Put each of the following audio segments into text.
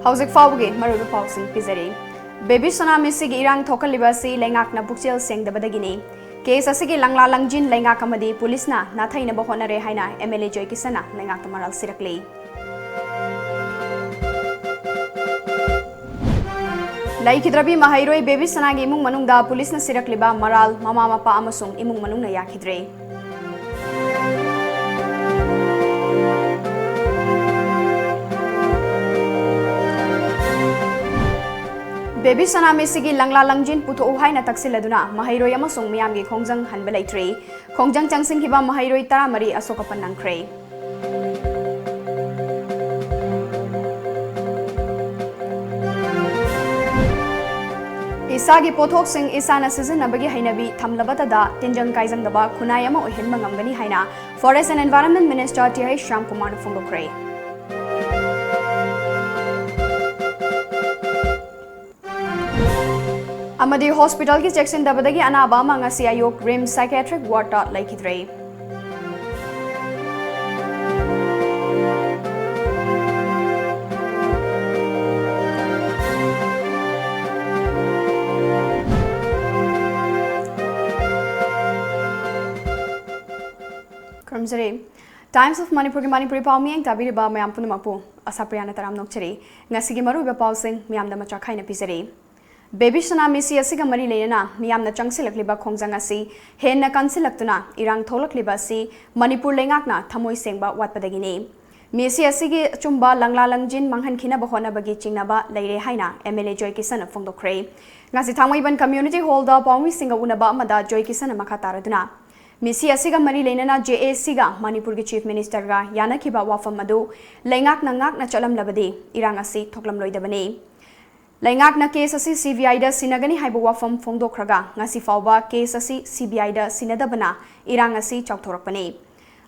Hauzik fawgi marudu pausing pizari. Baby tsunami sigi irang thokalibasi lengakna pukchel sengdabadagini. Case asigi langla langjin lengak amadi police na nathaina bahonare haina MLA Joy Kisana lengak tamaral sirakli. Laikhidrabi mahairoi baby sanagi imung manungda police na sirakliba maral mama mapa amasung imung manung na yakhidre. Baby tsunami sigi langla langjin puto uhai na taksiladuna mahairoi amasung miyamgi khongjang hanbalaitre. Khongjang changsing hiba mahairoi taramari asokapan nangkre. Isagi pothok sing isana sizinabagi hainabi thamlabatada tinjang kaijang daba khunayama ohenma ngamgani haina Forest and Environment Minister T.H. Shyam Kumar Phongdokre. Amadi hospital ki check-in dabadagi anaba ngasi ayok rim psychiatric ward ta laikhidre. Times of Manipuri Pauming Tabiriba Mayampunapu, Asapriana Taram Nokcheri, Nasigimaru Pausing, Miam the Machakai Pizari. Baby tsunami si asiga mari lena, Miam the Changsilakliba Kongzangasi, Hena Kansilaktuna, Irang Tolakliba Manipur Lengakna, Tamoi Sengba, Watpadagini. Misi asigi Chumba Langla Langjin Manghan Kina Bahona Bagi Chinaba, Lady Haina, MLA Joy Kisana Phongdokre. Nasitamaban Community Holder Paumi Singa Unaba Mada Joy Kisana Makataraduna. Misi asiga mari lenana JAC ga Manipur ki Chief Minister ga yana khiba wafam adu lengak na chalam labadi irang asi thoklam loidabani lengak na case asi CBI da sinagani haiba wafam phongdokhraga ngasi fawba case asi CBI da sinadabana irang asi chawthorakpani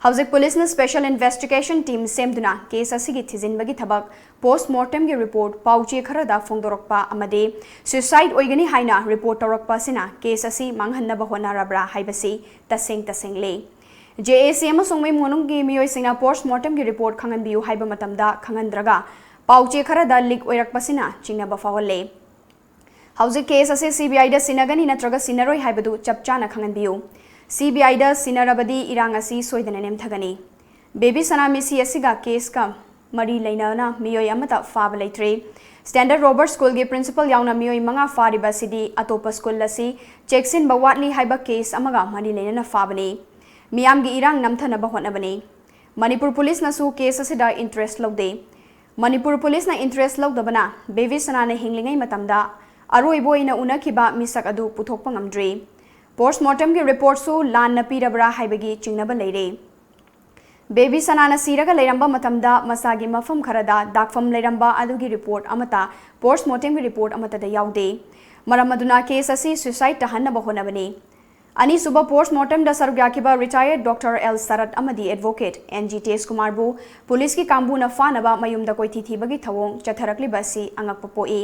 Hauzik Police na Special Investigation Team semduna case asi gi thizinbagi thabak post mortem gi report pauchi kharada phongdorokpa amade suicide oigani haina report torokpa sina case asi manghanna bahona rabra haibasi taseng le JAC amasong mai monung gi miyoi sina post mortem gi report khangan biu haiba matamda khangandraga pauchi kharada leak oirakpa sina chingna bafawalle Hauzik case asi CBI da sinagani natraga sinaroi haibadu chapchana khangan biu CBI da sinarabadi irangasi soidana nemthagani baby tsunami si asiga case ka mari leinana miyoi amata faba leitre Standard Robert School ge principal yauna miyoi manga fariba sidi atopa school lasi checksin bawatli haiba case amaga mari leinana fabani miyam gi irang namthana bahona bani Manipur police na su case asida interest logde Manipur police na interest logdabana baby tsunami hinglingai matamda aroi boina unakhiba misak adu puthokpa ngamdre Post mortem ki report su lan na pirabra haibagi chingnaba leire Baby sanana siraga leiramba matamda masagi mafam kharada dakfam leiramba adugi report amata post mortem ki report amata da yaude maramaduna case asi suicide tahanna bahonabani ani suba post mortem da sarugyakiba retired Dr. L Sarat amadi advocate NGTS Kumarbu police ki kambu na fanaba mayumda koithi thibagi thawong chatharakli basi angakpa poi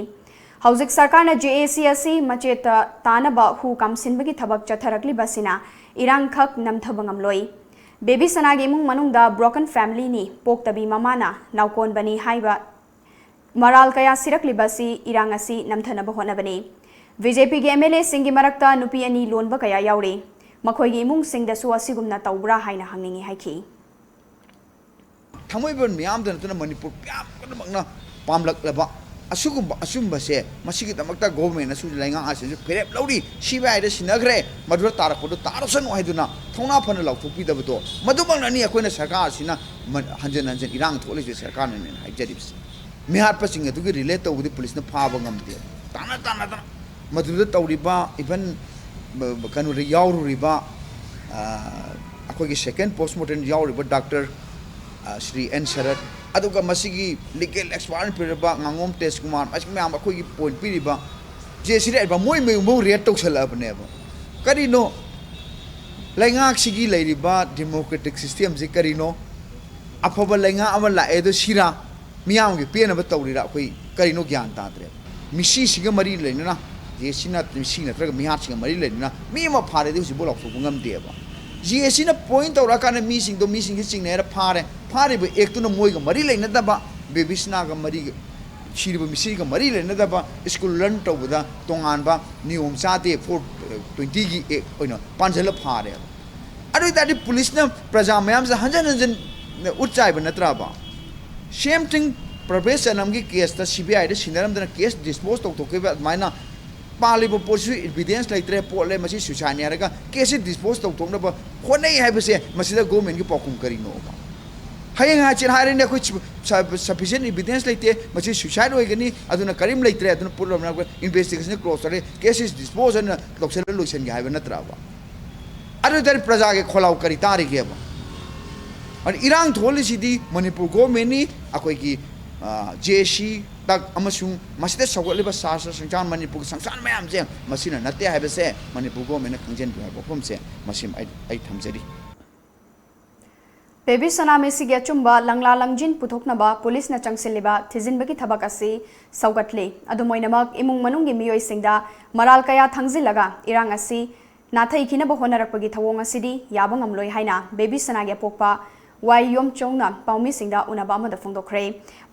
Hauzik Sarkar na JAC asi macheta tanaba hu kamsinbagi thabak chatharakli basina irang khak namthabangam loi baby sanagi mung manungda broken family ni poktabi mamana naukon bani haiba maral kaya sirakli basi irang asi namthana bahona bani BJP ge MLA singi marakta nupi ani lonba kaya yaure makhoi gi mung singda su asigumna tawbra haina hangningi haiki thamoi bon miam dan tuna Manipur pyam kadamangna pamlak laba asumba se masigi damakta government asu lainga ase ferep lauri CBI da sinagre madura tarakpodo tarosan oiduna thona phana lauthopi dabato madubang nani akoina sarkar sina hanjan irang thole je sarkar ne haijaribs mihar pasing adu gi relate to police na phaba ngamde tana madura tawriba even kanu re yaururiba akogi second postmortem yauriba doctor Shri N Sharat aduga masigi legal expert pirba ngangom test kumar masigi me am akhoi point piriba je sire ba moi mo react toksala bane ba karino laingak sigi leiriba democratic system je karino afaba lainga amala edo sira miyam ge pena ba tawrira akhoi karino gyan ta tre misi siga mari leina je sina misi na traga mihar siga mari leina mi ma phare de si bolok so ngam de ba GSC na point aura kana missing ki ching nera phare be ek tu na moi ga mari leina da ba baby sna ga mari ꯁꯤꯔꯤꯕ ꯃꯤꯁꯤꯒ ꯃꯔꯤ ꯂꯩꯅꯗꯕ school run ꯇꯧꯕꯗ ꯇꯣꯉꯥꯟꯕ ꯅꯤꯌꯣꯝ ꯆꯥꯗꯦ 420ꯒꯤ ꯑꯦꯛ ꯑꯣꯏꯅ ꯄꯥꯟꯁꯤꯜꯂ ꯐꯥꯔꯦꯕ ꯑꯗꯨ ꯑꯣꯏꯇꯥꯔꯗꯤ ꯄꯨꯂꯤꯁꯅ ꯄ꯭ꯔꯖꯥ ꯃꯌꯥꯝꯁꯦ ꯍꯟꯖꯟ ꯍꯟꯖꯟ ꯎꯠ ꯆꯥꯏꯕ ꯅꯠꯇ꯭ꯔꯕ ꯁꯦꯝ ꯊꯤꯡ ꯄ꯭ꯔꯚꯦꯁ ꯆꯅꯝꯒꯤ ꯀꯦꯁꯇ CBIꯗ ꯁꯤꯟꯅꯔꯝꯗꯅ ꯀꯦꯁ ꯗꯤꯁꯄꯣꯖ ꯇꯧꯊꯣꯛꯈꯤꯕ ꯑꯗꯨꯃꯥꯏꯅ ꯄꯥꯜꯂꯤꯕ ꯄꯣꯠꯁꯨ ꯏꯚꯤꯗꯦꯟꯁ ꯂꯩꯇ꯭ꯔꯦ ꯄꯣꯠꯂꯦ ꯃꯁꯤ ꯁꯨꯁꯥꯏꯗꯅꯤ ꯍꯥꯏꯔꯒ ꯀꯦꯁꯁꯤ ꯗꯤꯁꯄꯣꯖ ꯇꯧꯊꯣꯛꯅꯕ ꯍꯣꯠꯅꯩ ꯍꯥꯏꯕꯁꯦ ꯃꯁꯤꯗ ꯒꯣꯔꯃꯦꯟꯒꯤ ꯄꯥꯎꯈꯨꯝ ꯀꯔꯤꯅꯣꯕ ꯍꯌꯦꯡ ꯍꯥꯏꯆꯦꯠ ꯍꯥꯏꯔꯦꯅꯦ ꯑꯩꯈꯣꯏ ꯁꯐꯤꯁꯤꯌꯦꯟ ꯏꯚꯤꯗꯦꯟꯁ ꯂꯩꯇꯦ ꯃꯁꯤ ꯁꯨꯁꯥꯏꯗ ꯑꯣꯏꯒꯅꯤ ꯑꯗꯨꯅ ꯀꯔꯤꯝ ꯂꯩꯇ꯭ꯔꯦ ꯑꯗꯨꯅ ꯄꯨꯠꯂꯕꯅ ꯑꯩꯈꯣꯏ ꯏꯟꯚꯦꯁꯇꯤꯒꯦꯁꯟ ꯀ꯭ꯂꯣꯖ ꯇꯧꯔꯦ ꯀꯦꯁ ꯏꯁ ꯗꯤꯁꯄꯣꯖ ꯑꯅ ꯇꯧꯁꯜꯂ ꯂꯣꯏꯁꯤꯟꯒꯦ ꯍꯥꯏꯕ ꯅꯠꯇ꯭ꯔꯕ ꯑꯗꯨ ꯑꯣꯏꯇꯥꯔꯗꯤ प्रजाꯒꯤ ꯈꯣꯜꯂꯥꯎ ꯀꯔꯤ ꯇꯥꯔꯤꯒꯦꯕ ꯑꯗꯨ ꯏꯔꯥꯡ ꯊꯣꯛꯍꯜꯂꯤꯁꯤꯗꯤ ꯃꯅꯤꯄꯨꯔ ꯒꯣꯔꯃꯦꯟꯅꯤ ꯑꯩꯈꯣꯏꯒꯤ JC ꯇꯛ ꯑꯃꯁꯨꯡ ꯃꯁꯤꯗ ꯁꯧꯒꯠꯂꯤꯕ ꯁꯥꯁꯇ꯭ꯔ ꯁꯪꯁꯊꯥꯟ ꯃꯅꯤꯄꯨꯔꯒꯤ ꯁꯪꯁꯊꯥꯟ ꯃꯌꯥꯝꯁꯦ ꯃꯁꯤꯅ ꯅꯠꯇꯦ ꯍꯥꯏꯕꯁꯦ ꯃꯅꯤꯄꯨꯔ ꯒꯣꯔꯃꯦꯟꯅ ꯈꯪꯖꯤꯟꯕꯤꯌꯨ ꯍꯥꯏꯕ ꯋꯥꯐꯝꯁꯦ ꯃꯁꯤ ꯑꯩ ꯊꯝꯖꯔꯤ ꯕꯦꯕꯤ ꯁꯅꯥꯃꯤꯁꯤꯒꯤ ꯑꯆꯨꯝꯕ ꯂꯪꯂꯥ ꯂꯪꯖꯤꯟ ꯄꯨꯊꯣꯛꯅꯕ ꯄꯨꯂꯤꯁꯅ ꯆꯪꯁꯤꯜꯂꯤꯕ ꯊꯤꯖꯤꯟꯕꯒꯤ ꯊꯕꯛ ꯑꯁꯤ ꯁꯧꯒꯠꯂꯤ ꯑꯗꯨꯃꯣꯏꯅꯃꯛ ꯏꯃꯨꯡ ꯃꯅꯨꯡꯒꯤ ꯃꯤꯑꯣꯏꯁꯤꯡꯗ ꯃꯔꯥꯜ ꯀꯌꯥ ꯊꯪꯖꯤꯜꯂꯒ ꯏꯔꯥꯡ ꯑꯁꯤ ꯅꯥꯊꯩꯈꯤꯅꯕ ꯍꯣꯠꯅꯔꯛꯄꯒꯤ ꯊꯧꯑꯣꯡ ꯑꯁꯤꯗꯤ ꯌꯥꯕ ꯉꯝꯂꯣꯏ ꯍꯥꯏꯅ ꯕꯦꯕꯤ ꯁꯅꯥꯒꯤ ꯑꯄꯣꯛꯄ ꯋꯥꯏ ꯌꯣꯝꯆꯧꯅ ꯄꯥꯎꯃꯤꯁꯤꯡꯗ ꯎꯅꯕ ꯑꯃꯗ ꯐꯣꯡꯗꯣꯛꯈ꯭ꯔꯦ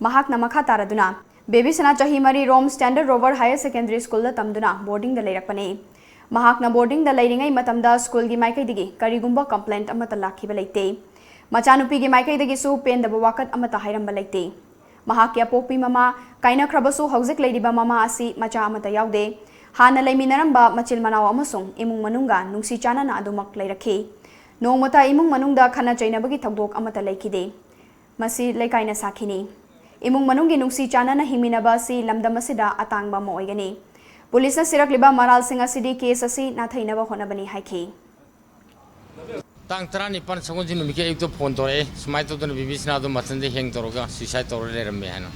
ꯃꯍꯥꯛꯅ ꯃꯈꯥ ꯇꯥꯔꯗꯨꯅ ꯕꯦꯕꯤ ꯁꯅꯥ ꯆꯍꯤ 3 ꯔꯣꯝ ꯁ꯭ꯇꯦꯟꯗꯔꯗ ꯔꯣꯕꯔ ꯍꯥꯌꯔ ꯁꯦꯀꯦꯟꯗꯔꯤ ꯁ꯭ꯀꯨꯜꯗ ꯇꯝꯗꯨꯅ ꯕꯣꯔꯗꯤꯡꯗ ꯂꯩꯔꯛꯄꯅꯤ ꯃꯍꯥꯛꯅ ꯕꯣꯔꯗꯤꯡꯗ ꯂꯩꯔꯤꯉꯩ ꯃꯇꯝꯗ ꯁ꯭ꯀꯨꯜꯒꯤ ꯃꯥꯏꯀꯩꯗꯒꯤ ꯀꯔꯤꯒꯨꯝꯕ ꯀꯝꯄ꯭ꯂꯦꯟꯠ ꯑꯃꯠꯇ ꯂꯥꯛꯈꯤꯕ ꯂꯩꯇꯦ ꯃꯆꯥꯅꯨꯄꯤꯒꯤ ꯃꯥꯏꯀꯩꯗꯒꯤꯁꯨ ꯄꯦꯟꯗꯕ ꯋꯥꯀꯠ ꯑꯃꯠꯇ ꯍꯥꯏꯔꯝꯕ ꯂꯩꯇꯦ ꯃꯍꯥꯛꯀꯤ ꯑꯄꯣꯛꯄꯤ ꯃꯃꯥ ꯀꯥꯏꯅꯈ꯭ꯔꯕꯁꯨ ꯍꯧꯖꯤꯛ ꯂꯩꯔꯤꯕ ꯃꯃꯥ ꯑꯁꯤ ꯃꯆꯥ ꯑꯃꯠꯇ ꯌꯥꯎꯗꯦ ꯍꯥꯟꯅ ꯂꯩꯃꯤꯟꯅꯔꯝꯕ ꯃꯆꯤꯜ ꯃꯅꯥꯎ ꯑꯃꯁꯨꯡ ꯏꯃꯨꯡ ꯃꯅꯨꯡꯒ ꯅꯨꯡꯁꯤ ꯆꯥꯟꯅꯅ ꯑꯗꯨꯃꯛ ꯂꯩꯔꯛꯈꯤ ꯅꯣꯡꯃꯇ ꯏꯃꯨꯡ ꯃꯅꯨꯡꯗ ꯈꯟꯅ ꯆꯩꯅꯕꯒꯤ ꯊꯧꯗꯣꯛ ꯑꯃꯠꯇ ꯂꯩꯈꯤꯗꯦ ꯃꯁꯤ ꯂꯩꯀꯥꯏꯅ ꯁꯥꯈꯤꯅꯤ ꯏꯃꯨꯡ ꯃꯅꯨꯡꯒꯤ ꯅꯨꯡꯁꯤ ꯆꯥꯟꯅꯅ ꯍꯤꯡꯃꯤꯟꯅꯕ ꯑꯁꯤ ꯂꯝꯗꯝ ꯑꯁꯤꯗ ꯑꯇꯥꯡꯕ ꯑꯃ ꯑꯣꯏꯒꯅꯤ ꯄꯨꯂꯤꯁꯅ ꯁꯤꯔꯛꯂꯤꯕ ꯃꯔꯥꯜꯁꯤꯡ ꯑꯁꯤꯗꯤ ꯀꯦꯁ ꯑꯁꯤ ꯅꯥꯊꯩꯅꯕ ꯍꯣꯠꯅꯕꯅꯤ ꯍꯥꯏꯈꯤ तांग 19 सगोंजी नुमिके एक तो फोन तोरे सुमाय तो बीबी सनादो मथंदे हेंग तोरगा सुसाइड तोरे लेरमे हैना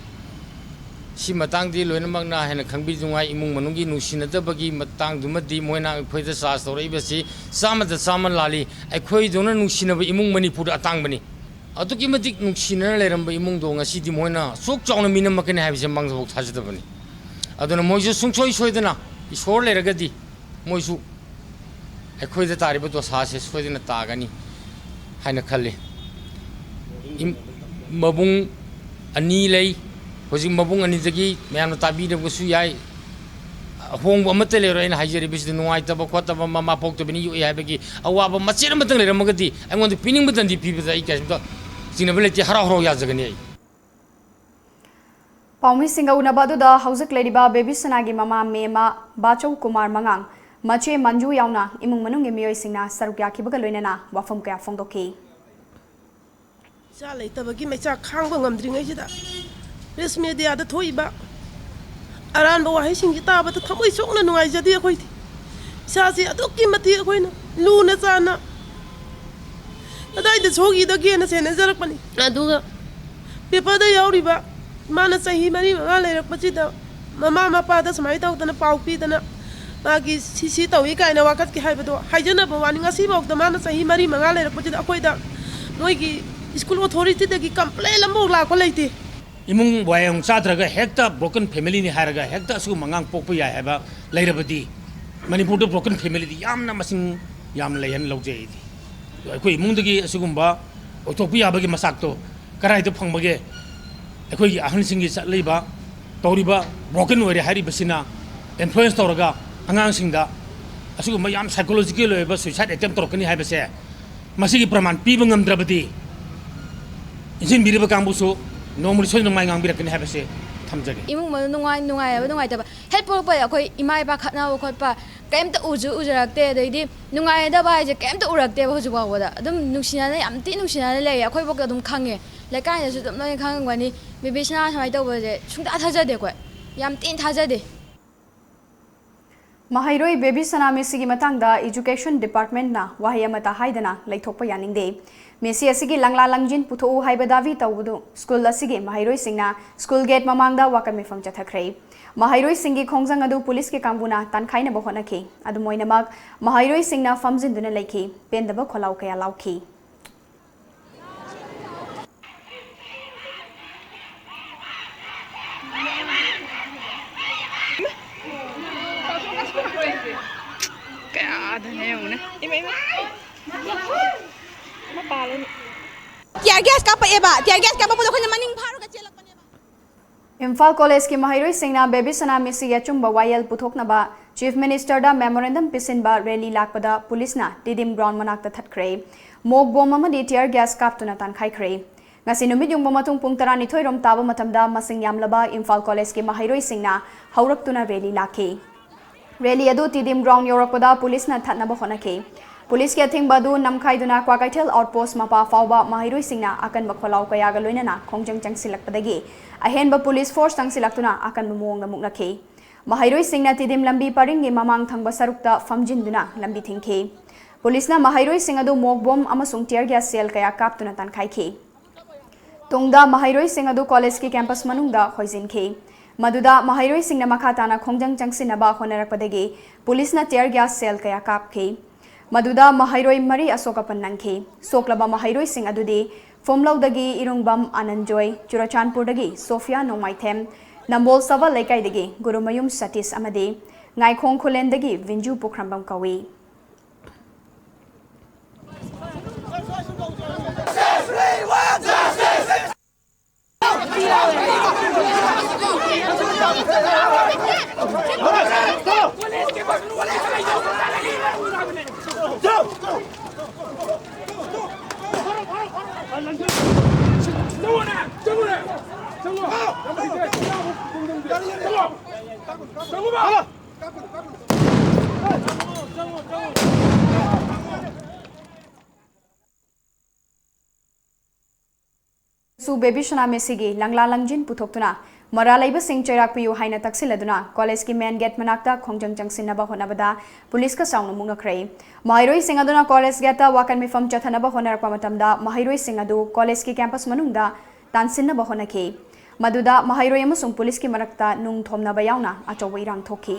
सी मतांगदी लोइनमगना हेन खंगबी जुंगाई इमुंग मनुंगी नुसिनदबगी मतांग दुमदी मोइना अखोइदा सास तोरइबसी सामदा सामन लाली अखोइ दोना नुसिनब इमुंग मणिपुर अतांगबनी अतुकी मतिक नुसिनना लेरंब इमुंग दो ngasi मोइना सोक चावना मिनम मकने हाबिसे मंगजबो थाजदबनी अदुना मोइसु सुंसोइ सोइदना इसोर लेरगदी मोइसु अखोइदा तारिबो तो सासे सोइदना तागनी हाइना खल्ले मबुंग अनि लई होजिक मबुंग अनि जगी मैम ताबीदबसु याय होंग अमते लेरोइन हाइजरिबिस नुवाइतब खोतब ममा पोक्तबनी यु याबगी अवाब मचेर मतंग लेरमगदी अंगोंद पिनिंग बतंदी पिबदा इ कैसमता सिनबलेति हरा हरो याजगनी आई पाउमी सिंगा उनबादुदा हौजिक लेरिबा बेबी सनागी ममा मेमा बाचौ कुमार मंगांग मचे मंजू यावना इमुंग मनुंग मियोय सिंगना सरुक याखिबगा लोइनना वाफम कया फोंदोखी चा लेतबगी मेचा खांगबा ngamdringayjida प्रेस मीडिया दा थोइबा अरानबा वाहै सिंगी ताबा थमोइ सोकना नुंगाइजदी अखोइदि सासे अदुक्की मति अखोइना लूना चाना अदाइदा सोगीदा गेना सेना जरकपनी अदुगा पेपरदा याउरिबा माना चाही मरी मगा लेरकपचिदा ममा मपादा समाइ तौदना पाउपीदना मागी सिसी तौइ काइना वाकत की हाइबदो हाइजना बवानी ngasi बाउदा माना चाही मरी मगा लेरकपचिदा अखोइदा मोइगी स्कूल अथॉरिटी दगी कंप्लेन लमो लाको लेते इमुंग वायंग चाद्रगा हेक्टा ब्रोकन फैमिली नि हारगा हेक्टा असु मंगांग पोकप याय हाबा लेरबदी मणिपुर दो ब्रोकन फैमिली दी यामना मसिंग याम लेयन लौजेदी अखोइ इमुंगदगी असुगुंबा ओथोपि याबगी मसाकतो कराइदो फंगबगे अखोइ अहनसिंगी चलेबा तौरिबा ब्रोकन ओरे हारिबसिना इन्फ्लुएंस तौरगा अंगांसिंगदा असुगुंबा याम साइकोलॉजिकल ओइबा सुसाइड अटेम्प्ट तौरकनी हाइबसे मसिगी प्रमाण पीबा ngamdrabadi इंजिन बिरिबा कांबुसु नोमरि सोइ नमाइ ngambirakni हाइबसे थमजगे इमुंग मनु नुंगाइ तब हेल्प पोरप अखोइ इमा इपा खतनाबो खोटपा कैमता उजरक्ते अदैदि नुंगाइदबा हाइजे कैमता उरक्ते होजुबावदा अदुम नुंसिनाने याम ति नुंसिनाने लैय अखोइ बक अदुम खांगे लेकाइनसु दम लोइ खांगवानी बेबिसना समाइ तौबजे सुंता थाजदे कोइ याम तिन थाजदे Mahairoi Baby Sana Messi matangda Education Department na wahayamata haidana laithokpa yaningde Messi asigi langla langjin putho haiba davi tawudu school asigi Mahairoi singna school gate mamangda wakam mifam chathakhrei Mahairoi singi khongjang adu police ke kambuna tankhaina ba honakhi adu moinamak Mahairoi singna famjin duna laikhi pendaba kholau kaya lauki Tiar gas ka pa eba tiar gas ka pa pulo ko na maning pharo ka chelak pa Imphal college की महाइरोई सिंगना बेबी सना मिसी अचुंबा वायल पुथोकनबा chief minister दा मेमोरेंडम पिसिनबा रैली लाकपदा पुलिसना टिडिम ग्राउंड मनाक्ता थटख्रे मोक बॉम अमदी टियर गैस काप्तुना तानखाइख्रे ngasi numit yung bumatung pung 12 rom taba matamda masing yamlaba Imphal College ki mahairoi singna hauraktuna rally lakhi rally adu tidim ground yorakpada police na thatnaba honakhe police ki athing badu namkhai duna kwakaitel outpost mapa fawba mahairoi singna akan bakholau kaya ga loinana khongjang changsilakpadagi ahenba police force tangsilaktuna akan mumonga muknakhe mahairoi singna tidim lambi paringi mamang thangba sarukta famjinduna lambi thingkhe police na mahairoi sing adu mok bom amasung tear gas sel kaya kaptuna tankhaiखे तुंगदा महाइरोई सिंह अदु college की campus मनुंगदा होइजिनखे मदुदा महाइरोई Singh न मखाताना खोंजंग चंगसिनबा होनरकपदगे police न tear gas cell कया कापखे मदुदा महाइरोई मरी अशोकपन नंखे सोकलबा महाइरोई सिंह अदुदे फोमलौदगी इरुंगबम आनंदजोय चुराचानपुरदगी सोफिया नोमाइथेम नंबोल सवा लेकाइदगी गुरुमयुम सतीश अमदे ngaikong खुलेंदगी विंजू पुखरंबम कवी सु बेबी शना मेसिगी लंगला लंगजिन पुथोक्तुना मरा लैब सिंह चैराकपियु हाइना तक्सिलदुना कॉलेज की मेन गेट मनाक्ता खोंजंग चंगसिनबा होनबदा पुलिस का साउंड मुंगखरै माहिरोई सिंह अदुना कॉलेज गेटा वाकन मिफम चथनबा होनरपा मतमदा माहिरोई सिंह अदु कॉलेज की कैंपस मनुंगदा तानसिनबा होनखे मदुदा माहिरोई अमसुंग पुलिस की मरक्ता नुंग थोमनबा यावना अचौबा इरांग थोखि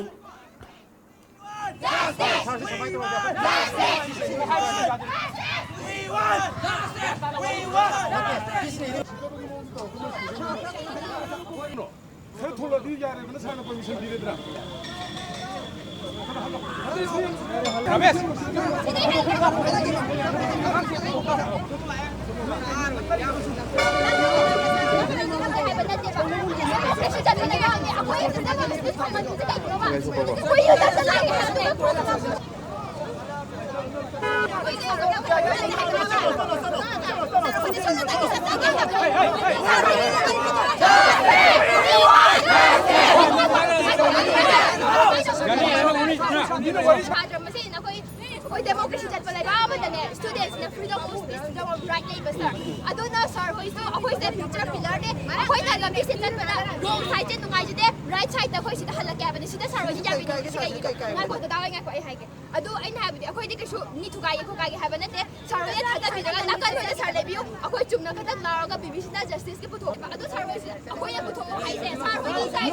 democracy that will allow the students the freedom of speech, freedom of right neighbor sir. Aduna sir who is the future pillar de koi na lambi se tan bana wrong side je nungai je right side da koi sida halak ya bani sida sir wai ja bi si kai ngai ko da ngai ko ai hai ke adu ai na habi akoi de kasu ni thu kai ko kai ha bana te sir wai thada bi da na kan sir lebiu akoi chumna khatak na ga bbc na justice ke puthok adu sir wai akoi ya puthok hai se sir wai ni sai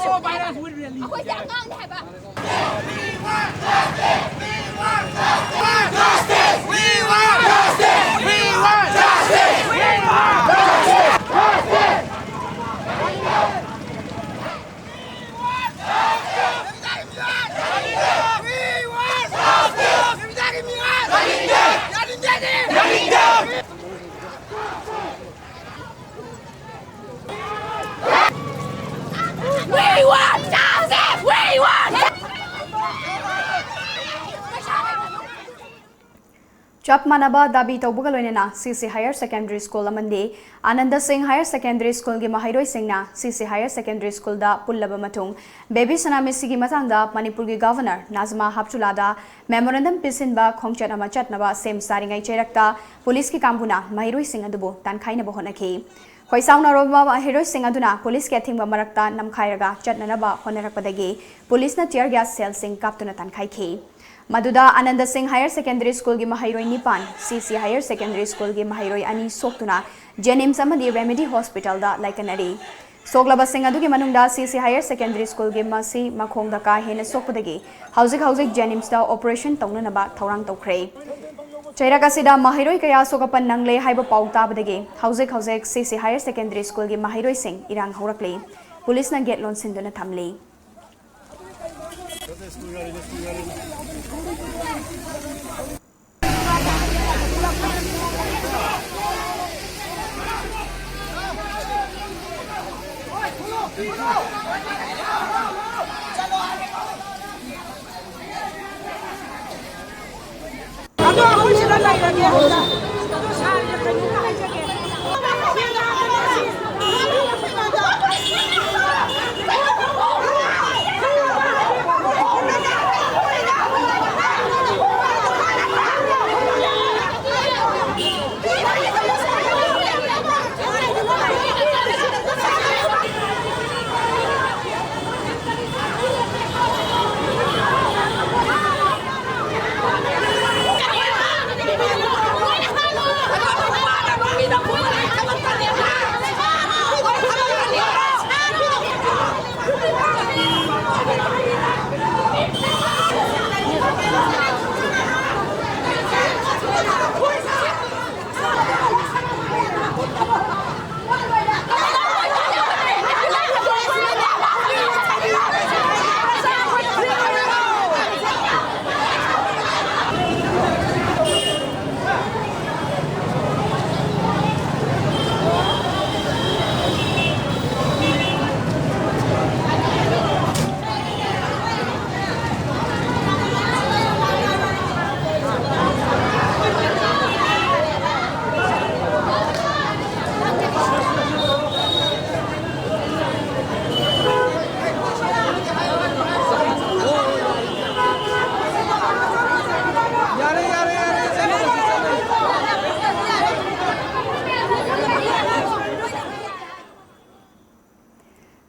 akoi ja ngang ne ba we want justice we want justice we want justice चप मानबा दाबी तौबगा लोइनेना CC higher secondary school अमंदे आनंद Singh higher secondary school के महाइरोई सिंगना CC higher secondary school दा पुल्लबा मथुंग baby सनामिसी की मतंगदा मणिपुर की governor Najma हापचुलादा memorandum पिसिनबा खोंगचट अमा चटनबा same सारिंगाई चेरक्ता police की कामबुना महाइरोई सिंग अदुबो तानखाइनबो होनखे खोइसाउना रोबा महाइरोई सिंग अदुना police के थिंगबा मरक्ता नमखाइरगा चटननबा होनरकपदगी पुलिस न टियर गैस सेल सिंग काप्तुना तानखाइखे मदुदा Anand Singh higher secondary school की महाइरोई निपान सीसी हायर सेकेंडरी स्कूल की महाइरोई अनी सोक्तुना जेनिम्स अमदी रेमेडी हॉस्पिटल दा लाइकनरी सोगलबा सिंह अदुगी मनुंगदा सीसी हायर सेकेंडरी स्कूल की मसी मखोंगदा का हेने सोकपदगी हौजिक जेनिम्स दा ऑपरेशन तौननबा थौरांग तौख्रे चैराकासिदा महाइरोई कया सोकपन नंगले हाइबा पाउ ताबदगी हौजिक सीसी हायर सेकेंडरी स्कूल की महाइरोई सिंह इरांग हौरकले पुलिस न गेट लोन सिंदुना थमले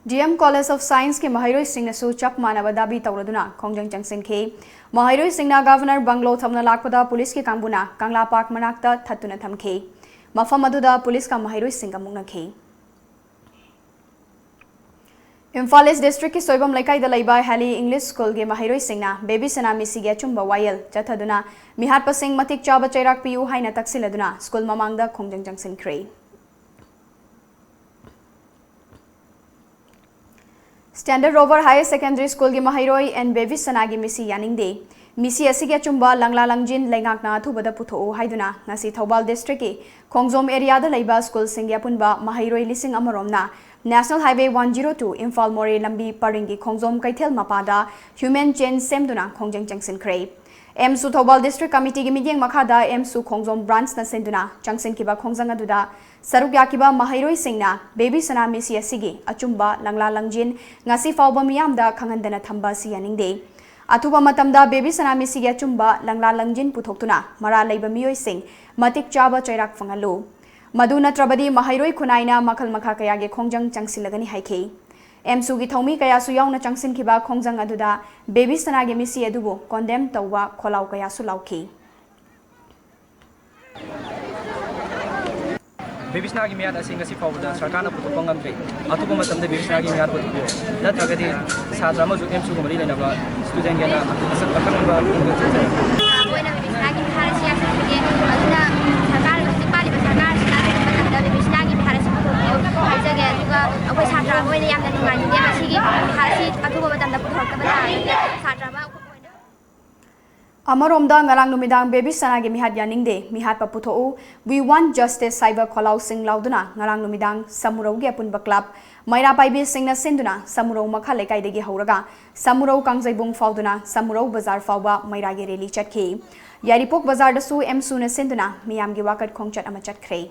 DM College of Science के महाइरोई सिंह नसु चप मानव दाबी तौरदुना खोंजंग चंगसिनखे महाइरोई सिंहना गवर्नर बंगलो थमना लाकपदा पुलिस के कांगबुना कांगला पार्क मनाक्ता थत्तुना थमखे मफम अदुदा पुलिस का महाइरोई सिंह मुंगनखे इम्फाल ईस्ट डिस्ट्रिक्ट की सोइबम लैकाइदा लैबा हैली इंग्लिश स्कूल के महाइरोई सिंहना बेबी सना मिसिगे अचुंबा वायल चथदुना मिहात पसिंग मतिक चाबा चैराक पियु हाइना तक्सिलदुना स्कूल ममांगदा खोंजंग चंगसिनख्रे Standard Rover Higher Secondary School की महाइरोई एन बेबी सना की मिसी यानिंगदे मिसी असिगे चुंबा लंगला लंगजिन लेंगाकना अथुबदा पुथो हाइदुना ngasi थौबाल डिस्ट्रिक्ट की खोंगजोम एरिया दा लैबा स्कूल सिंगे पुनबा महाइरोई लिसिंग अमरोमना नेशनल हाईवे 102 इम्फाल मोरे लंबी परिंगी खोंगजोम कैथेल मपादा ह्यूमन चेन सेमदुना खोंजंग चंगसिनख्रे एमसु थौबाल डिस्ट्रिक्ट कमिटी की मीटिंग मखादा एमसु खोंगजोम ब्रांच न सेंदुना चंगसिनकिबा खोंजंग अदुदा सरुक याकिबा महाइरोई सिंगना बेबी सना मिसी असिगी अचुंबा लंगला लंगजिन ngasi फाउबा मियामदा खंगंदना थंबा सियानिंगदे अथुबा मतमदा बेबी सना मिसी अचुंबा लंगला लंगजिन पुथोक्तुना मरा लैबा मियोई सिंग मतिक चाबा चैराक फंगलो मधु नत्रबदी महाइरोई खुनाइना मखल मखा कयागे खोंजंग चंगसिलगनी हाइखे एमसु की थौमी कयासु याउना चंगसिनखिबा खोंजंग अदुदा बेबी सनागे मिसी अदुबो कॉन्डेम तौवा खोलाउ कयासु लाउखी बेबी सनागी मियाद असिंग ngasi फाउदा सरकारना पुथोक्पा ngamdre अतुबा मतमदा बेबी सनागी मियाद पुथोक्यो नत्रगदि छात्र अमसु एमसु गमरि लेनाबा स्टूडेंट गेना असक अखंबा मोइना बेबी सनागी बिहारसी आसके अदुना सरकार गसि पालिबा सरकार सिना मतमदा बेबी सनागी बिहारसी पुथोक्यो हाइजगे अदुगा अखोय छात्र Moina यामना नुंगाइदे मसिगी बिहारसी अतुबा मतमदा पुथोक्तबदा छात्रबा अमरोमदा ngarang numidang baby sanagi mihat yaningde mihat pa puthou we want justice cyber kholau sing lauduna ngarang numidang samurau ge apunba club maira paibi singna sinduna samurau makha lekai degi hauraga samurau kangjaibung fauduna samurau bazar fauba maira ge rally chatki yaripok bazar da su emsu na sinduna miyam ge wakat khongchat ama chatkhre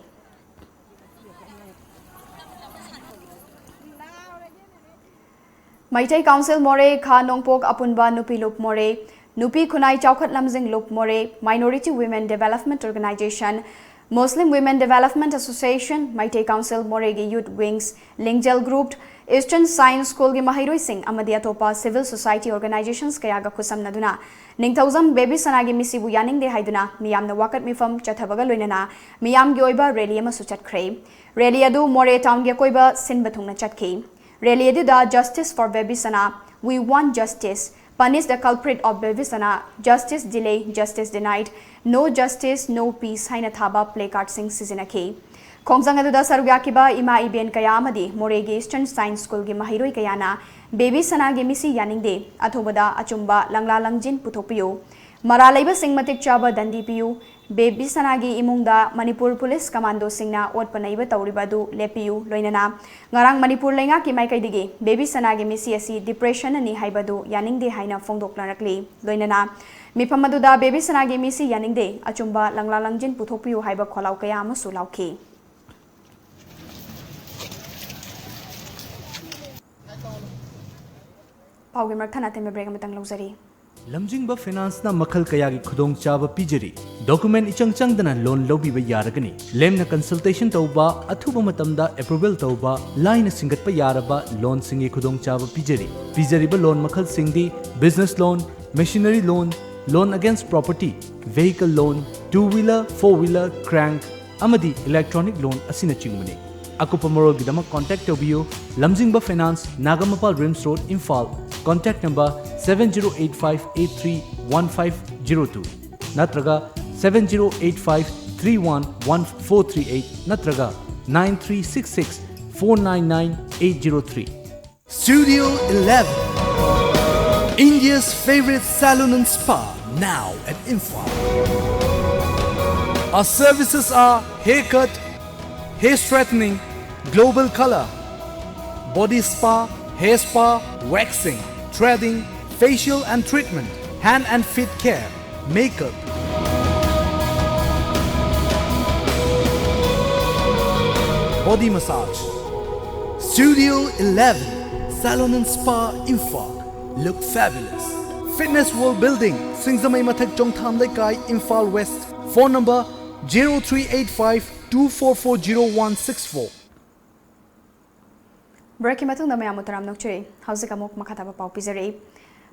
Maitai Council More Kha Nongpok Apunba Nupi Lup More Nupi Kunai Chaukat Lamjing Lup More Minority Women Development Organization Muslim Women Development Association Maitai Council More Youth Wings Lingjel Group Eastern Science School Gi Mahiroi Singh Amadi Atopa Civil Society Organizations Kayaga Kusam Naduna Ningthausam Baby Sanagi Misibu Yaning De Haiduna Miyam na Wakat Mifam Chathabaga Luinana Miyam Gyoiba Rally Amasu Chatkre Rally Adu More Town Gyakoiba Sinbathungna Chatki Rally Adu Justice for Baby Sana We Want Justice Punish the culprit of Baby Sana Justice Delay Justice Denied No Justice No Peace Haina Thaba Placard Sing Sizinaki Khongjang aduda sarugyakiba ima iben kaya amadi Moregi Eastern Science School gi mahiroi kayana Baby Sana gi misi yaningde athobada achumba langla langjin puthokpiyo mara leiba singmatik chaba dandi piyu Baby Sanagi imungda Manipur Police Commando singna ot panaiba tauribadu lepiu loinana ngarang Manipur lenga ki mai kaidigi Baby Sanagi misi asi depression ani haibadu yaningde haina fongdoklanakli loinana mifamaduda Baby Sanagi misi yaningde achumba langlalangjin puthokpiu haiba kholau kaya amasu lauki Paugi marthana teme break amatang lauzari lamjingba finance na makhal kaya gi khudong chaba pijari document ichang chang dana loan lobiba yaragani lemna consultation tauba athuba matamda approval tauba line singatpa yaraba loan singi khudong chaba pijari ba loan makhal singdi business loan machinery loan against property vehicle loan two wheeler four wheeler crank amadi electronic loan asina chingmani akupa morol gidama contact tobiyo lamjingba finance nagamapal rims road imphal contact number 7085831502 natraga 7085311438 natraga 9366499803 Studio 11 India's favorite salon and spa now at Imphal. Our services are haircut, hair straightening, global color, body spa, hair spa, waxing, threading, facial and treatment, hand and feet care, makeup. Body massage. Studio 11, Salon and Spa Imphal. Look fabulous. Fitness World Building, Singzamai Mathak Chongtham Lekai, Imphal West. Phone number 0385 2440 Breaking matunda mayam utaram nokchuri hauzik amok makhataba pau pizari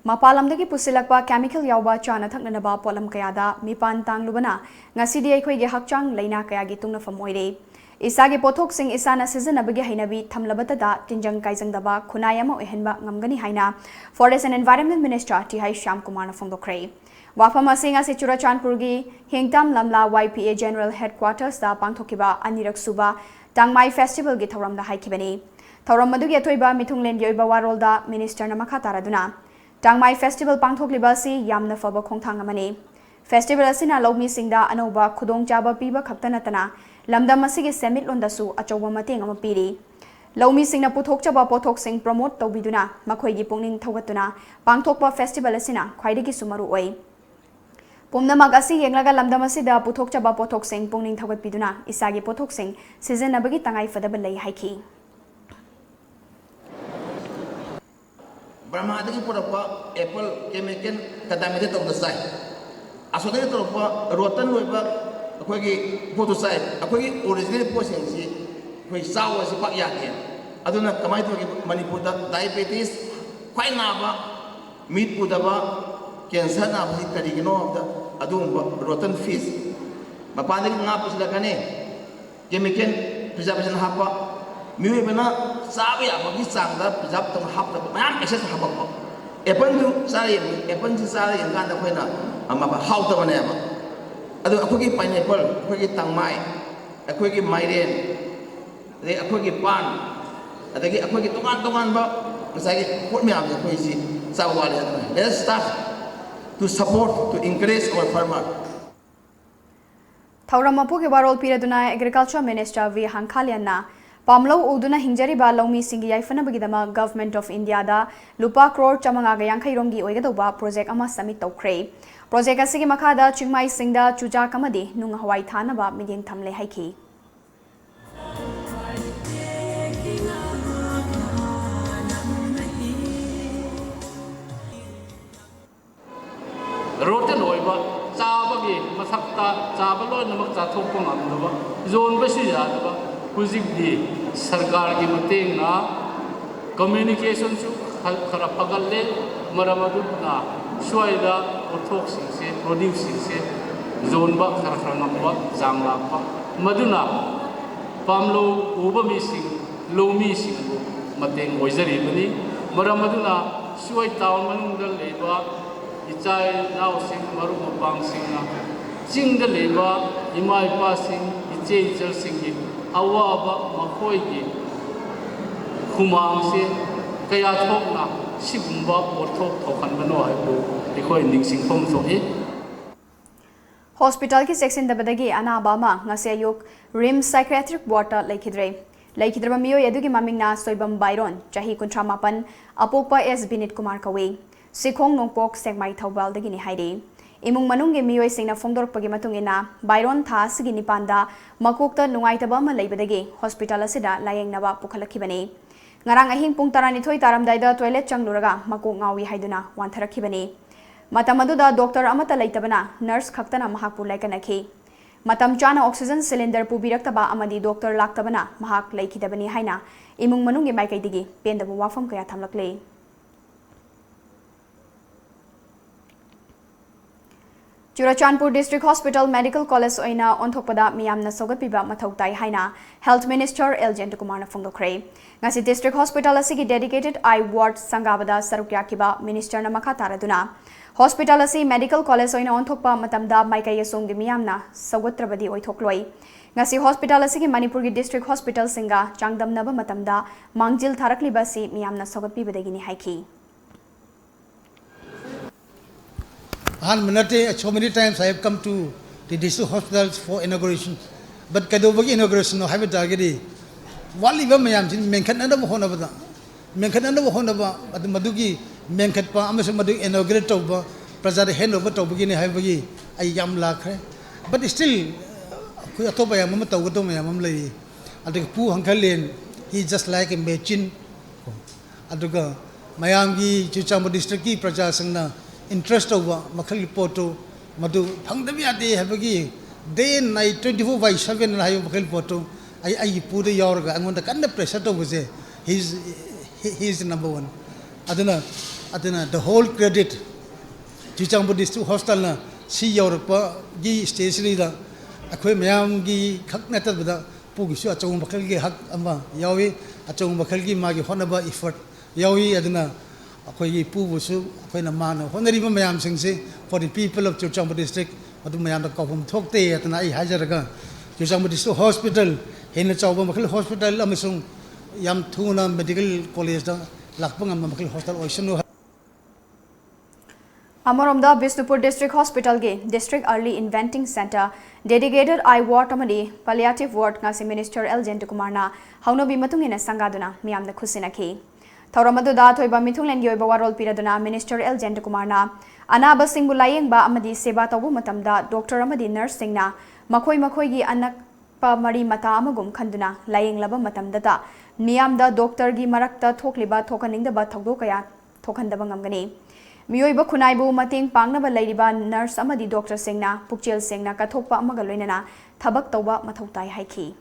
mapalamdagi pusilakpa chemical yauba chana thaknanaba polam kayada mipan tanglubana ngasidi aikhoige hakchang leina kayagi tungna famoire isagi pothok sing isana seasonabagi hainabi thamlabatada tinjang kaijangdaba khunayama ohenba ngamgani haina Forest and Environment Minister T.H. Shyam Kumar na fongdokre wafama singa se Churachandpurgi Hingtam Lamla YPA General Headquarters da pangthokiba anirak suba Tangmai Festival gi thoramda haikibani Thauram madugi atoiba mithunglen yoiba warolda minister na makha taraduna Tangmai Festival pangthokliba si yamna faba khongthang amani Festival asina lawmi singda anoba khudong chaba piba khaktanatana lamdam asigi semit londasu achoba mateng ama piri lawmi singna puthok chaba pothok sing promote tawbiduna makhoigi pungning thogatuna pangthokpa festival asina khwaidagi sumaru oi Pumnamak asi yenglaga lamdam asida puthok chaba pothok sing pungning thogatpiduna isagi pothok sing season abagi tangai fadaba lai haiki Brahmadagi purapa apple chemical kadamide tawdasai asodai torpa rotan loiba akhoi photosai akhoi original posing si khoi sawa si pak yake aduna kamai to Manipur da diabetes khwai naba meat pudaba cancer na bi karigino da adum rotan fish mapandagi nga puslakane chemical preservation hapa miwe bana sabi abagi sangda preserve tong hap da mayam excess hapa ko apple ju sari apple ji sari yang kan da khoina ama ba how da bane ba adu akhoi pineapple akhoi tangmai akhoi mairen de akhoi pan adagi akhoi tongan ba masagi pot me am akhoi si sawale let's start to support to encourage our farmer Thauram apuge warol piraduna Agriculture Minister V Hankhalianna Pamlo uduna hingjari ba lawmi singi yaifana bagidama Government of India da lupa crore chamanga ga yankhai romgi oigadoba project ama submit tawkre project asigi makhada chingmai singda chuja kamadi nung hawai thana ba miding thamle haiki roten oiba chabagi masakta chabalo namak chathok ko ngamdaba zone basi yadaba hujik di sarkar ki mateng na communication su khara pagalle maramadu na swaida othok singse produce singse zone ba khara ngamba jangla pa maduna pamlo uba mi sing lomi sing mateng oizari bani maramaduna swai town manungda leba ichai naw sing maru mapang sing na jingda leba imai pa sing iche ichal sing gi awaba makhoi khumang se kaya thok na sigumba orthok thokan bano ai bu ekhoi ningsing phom so e Hospital ki section dabadagi anaba ma ngase ayuk RIM psychiatric ward laikhidre laikhidraba miyo yadugi mamingna soibam Byron chahi 38 apokpa S Binit Kumar kawe sikhong nongpok segmai thawbal dagi ni haire imung manungge miyo singna fongdorpagi matungina Byron tha sigi nipanda makokta nungaitaba ma leibadagi hospital asida layengnaba pukhalakibani ngarang ahing pung 12 taramdaida toilet changluraga makok ngawi haiduna wantharakibani Matam aduda doctor amata leitabana nurse khaktana mahakpu laikanakhi matam chana oxygen cylinder pubiraktaba amadi doctor laktabana mahak laikidabani haina imung manungi maikaidigi pendabu wafam kaya thamlakle Churachandpur District Hospital Medical College oina onthokpada miyamna sogatpiba mathautai haina Health Minister Eljen Kumar na fongdokre ngasi District Hospital asigi dedicated eye ward sangabada sarukyakiba minister na makha taraduna Hospital asi medical college oina onthokpa matamda maikai yasonggi miyamna sogotrabadi oithokloi ngasi hospital asigi Manipur gi district hospital singa changdamnaba matamda mangjil tharakliba si miyamna sogatpibadagi ni haiki So many times I have come to the district hospitals for inauguration, but kadobagi inauguration no have targeti. Wali ba mayam jin menkan anda mohon abada, menkan anda mohon abada. At madugi menkat pa amasuk madug inaugurate tauba, prajada hand over taubagi ni have bagi ayam lakre. But still, kuya toba yam mama taugato mayam lagi. Aduga pu hangkalen he just like a mechin. Aduga mayam gi Churachandpur district ki praja sangna. Interest over Makali Poto, Madu, Pangdaviati, Habagi, day and night 24/7 and I Makali Poto. I put a Yorga, I'm going to kind of pressure over there. He's the number one. Adana, the whole credit. Churachandpur District Hostel, see Europa, Gi Stationery, Aquamiam Gi, Kaknata with the Pugishu, Achong Makalgi Hak Amba, Yawi, Achong Makalgi Magi Honaba effort, Yawi Adana. Akwai pubusu akwai na mano honari ba mayam singse for the people of Churachandpur district adu mayam da kawum thokte atna ai hajaraga Churachandpur district hospital hena chawba makal hospital amasung yam thuna medical college da lakpang am makal hospital oisanu Amoromda Bisnupur District Hospital ge District Early Inventing Center dedicated eye ward amadi palliative ward ngasi Minister Eljen Kumar na haunobi matungina sangaduna miyamna khusinakhi Tauramadu Toiba Mithunglen Yoiba Warol Piraduna Minister Eljen Kumar na Anaba Singbu Layengba Amadi Seba Tabu Matamda Dr. Amadi Nurse Singna Makoi Makoigi Anakpa Mari Mata Amagum Kanduna Layeng Laba Matamdata Miyamda Dr. Gi Marakta Tokliba Tokaning the Batogokaya Tokandabangangani Mioiba Kunaibu Mating Pangnaba Ladiba Nurse Amadi Dr. Singna Pukchil Singna Katokpa Amagalinana Tabak Toba Matautai Haiki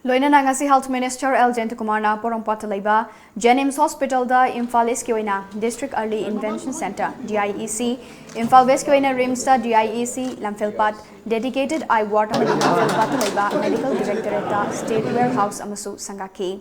Loina Nangasi Health Minister Eljen Kumar na Porompat Laiba Jenims Hospital da Imphal East Kyoina District Early Invention Center DIEC Imphal West Kyoina Rimsta DIEC Lamphilpat dedicated eye ward amadi Lamphilpat Laiba Medical Directorate da State Warehouse amasu sangaki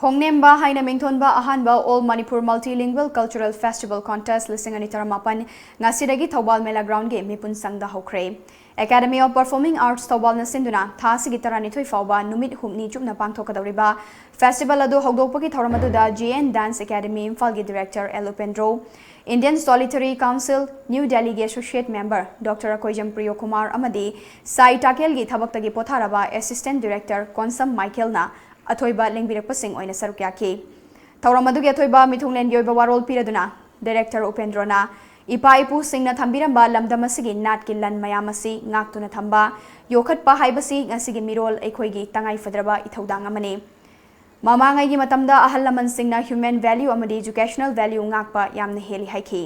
Hongnemba Haina Mingthonba Ahanba All Manipur Multilingual Cultural Festival Contest Lisingani Taramapan Ngasidagi Thobal Mela Ground Game Mipun Sangda Hokre Academy of Performing Arts Thobal Nasinduna Thasigi Tarani Thoi Fauba Numit Humni Chupna Pangthokadawriba Festival Adu Hogdokpagi Thauramadu GN Dance Academy Imphal Director Elopendro Indian Solitary Council New Delhi Associate Member Dr. ASHAPRIYA Kumar Amadi Sai Takel Gi Thabaktagi Potharaba Assistant Director Konsam Michael na Athoiba Lengbirakpa Singh oina sarukyaki थौरम अदुगी अथोइबा मिथुंगलेन योइबा वारोल पिरदुना director उपेंद्रना इपा इपू सिंगना थंबिरंबा लमदम असिगी नाट की लन मयाम असी ngaktuna thamba yokhatpa haibasi ngasigi mirol aikhoigi tangai fadraba ithaudang amani mamangai gi matamda ahal laman singna human value amadi educational value ngakpa yamna heli haiki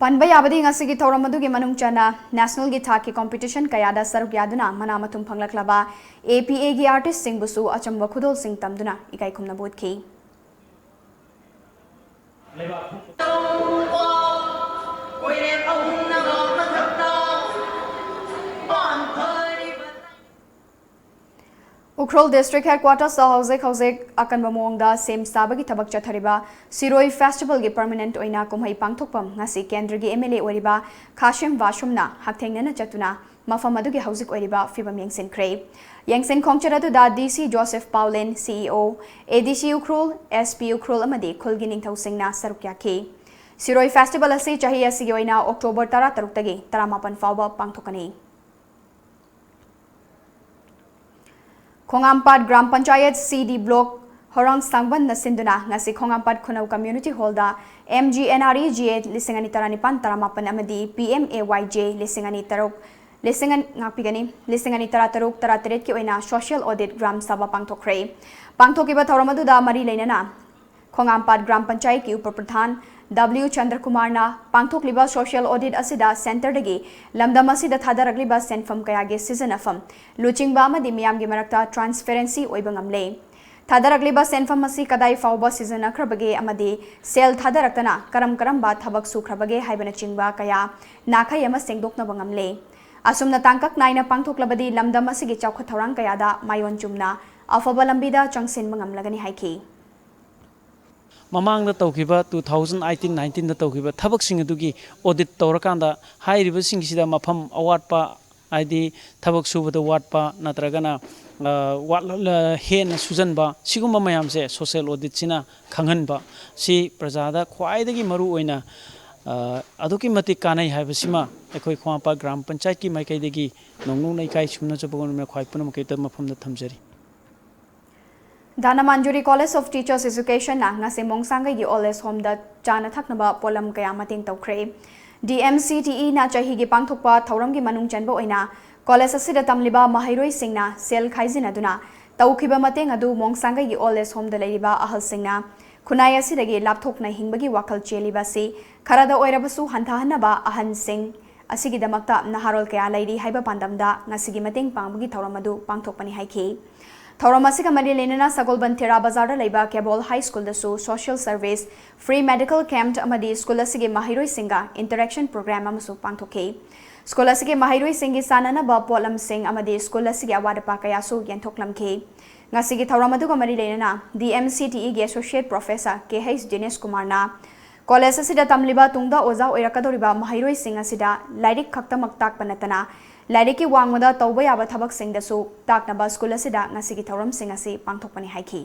Panba yabadi ngasigi thauram adugi manung chana national gi thaki competition kayada saruk yaduna mana matum phanglaklaba APA gi artist sing busu achamba khudol sing tamduna ikai khumna bodki Ukhrol District Headquarters Hauzik akan bamongda same sabagi tabak chathariba Siroi Festival gi permanent oina kumhai pangthokpam ngasi kendra gi MLA oriba Khashim Washumna hakthengnana chatuna mafam adugi hauzik oriba fibam yengsin kre yengsin khongcharadu da DC Joseph Paulin CEO ADC Ukhrol SP Ukhrol amadi khulgi ningthau singna sarukya ke Siroi Festival asi chahi asi oina October 13 tagi 18 fawba pangthokani Khongampat Gram Panchayat CD Block Horang Sangban na sinduna ngasi Khongampat Khunau Community Hall da MGNREGA lisingani taranipan taramapan amadi PMAYJ lisingani tarok lisingani tarataruk tarateret ki oina social audit gram sabha pangthokre pangthokiba thoramadu da mari leinana Khongampat Gram Panchayat ki upar pradhan W Chandra Kumar na pangthokliba social audit asida center dagi lamdam asida thadaragliba senfam kayage season afam luchingba amadi miyam gi marakta transparency oibangamle thadaragliba senfam asi kadai fawba season akrabage amadi sel thadaraktana karam ba thabak sukhrabage haibana chingba kaya nakhai ama sengdokna bangamle asumna tangkak naina pangthoklabadi lamdam asigi chawkha thorang kayada mayon chumna afaba lambida changsin bangamlagani haiki Mamang da tawkiba 2018-19 da tawkiba thabak sing adugi audit tawrakanda hairiba sing sida mafam awatpa aidi thabak suba da watpa natragana hen sujanba sigumba mayamse social audit sina khanganba si prajada khwaidagi maru oina aduki mati kanai haibasima ekhoi khwapa gram panchayat ki maikaidagi nongnu naikai sumna chabagon me khwai punam kaita mafam da thamjari Dana Manjuri College of Teachers Education na ngasi mongsangay gi oles home da chana thaknaba polam kaya mating tawkre DMCTE na chahi gi pangthokpa thauram gi manung chanba oina college asida tamliba mahairoi singna sel khaizin aduna tawkhiba mateng adu mongsangay gi oles home da leiriba ahal singna khunai asidagi lapthokna hingbagi wakal cheliba si kharada oirabasu hanthahanaba ahan sing asigi damakta naharol kaya leiri haiba pandamda ngasigi mateng pangbagi thauram adu pangthokpani haiki Thauramasi kamari lenana Sagolban Thera Bazar Laiba Cabol High School da su Social Service Free Medical Camp amadi school asige mahiroi singa interaction program amasu pangthoke school asige mahiroi singi sanana ba polam sing amadi school asige award pa kaya su yanthoklamke ngasigi thauramadu kamari lenana DMCTE ge associate professor KH Dinesh Kumar na college asida tamliba tungda oza oirakadoriba mahiroi singa sida lairik khaktamak tak panatana Lairiki wangmada tawba yaba thabak sing da su taknaba school asida ngasigi thauram sing asi pangthokpani haiki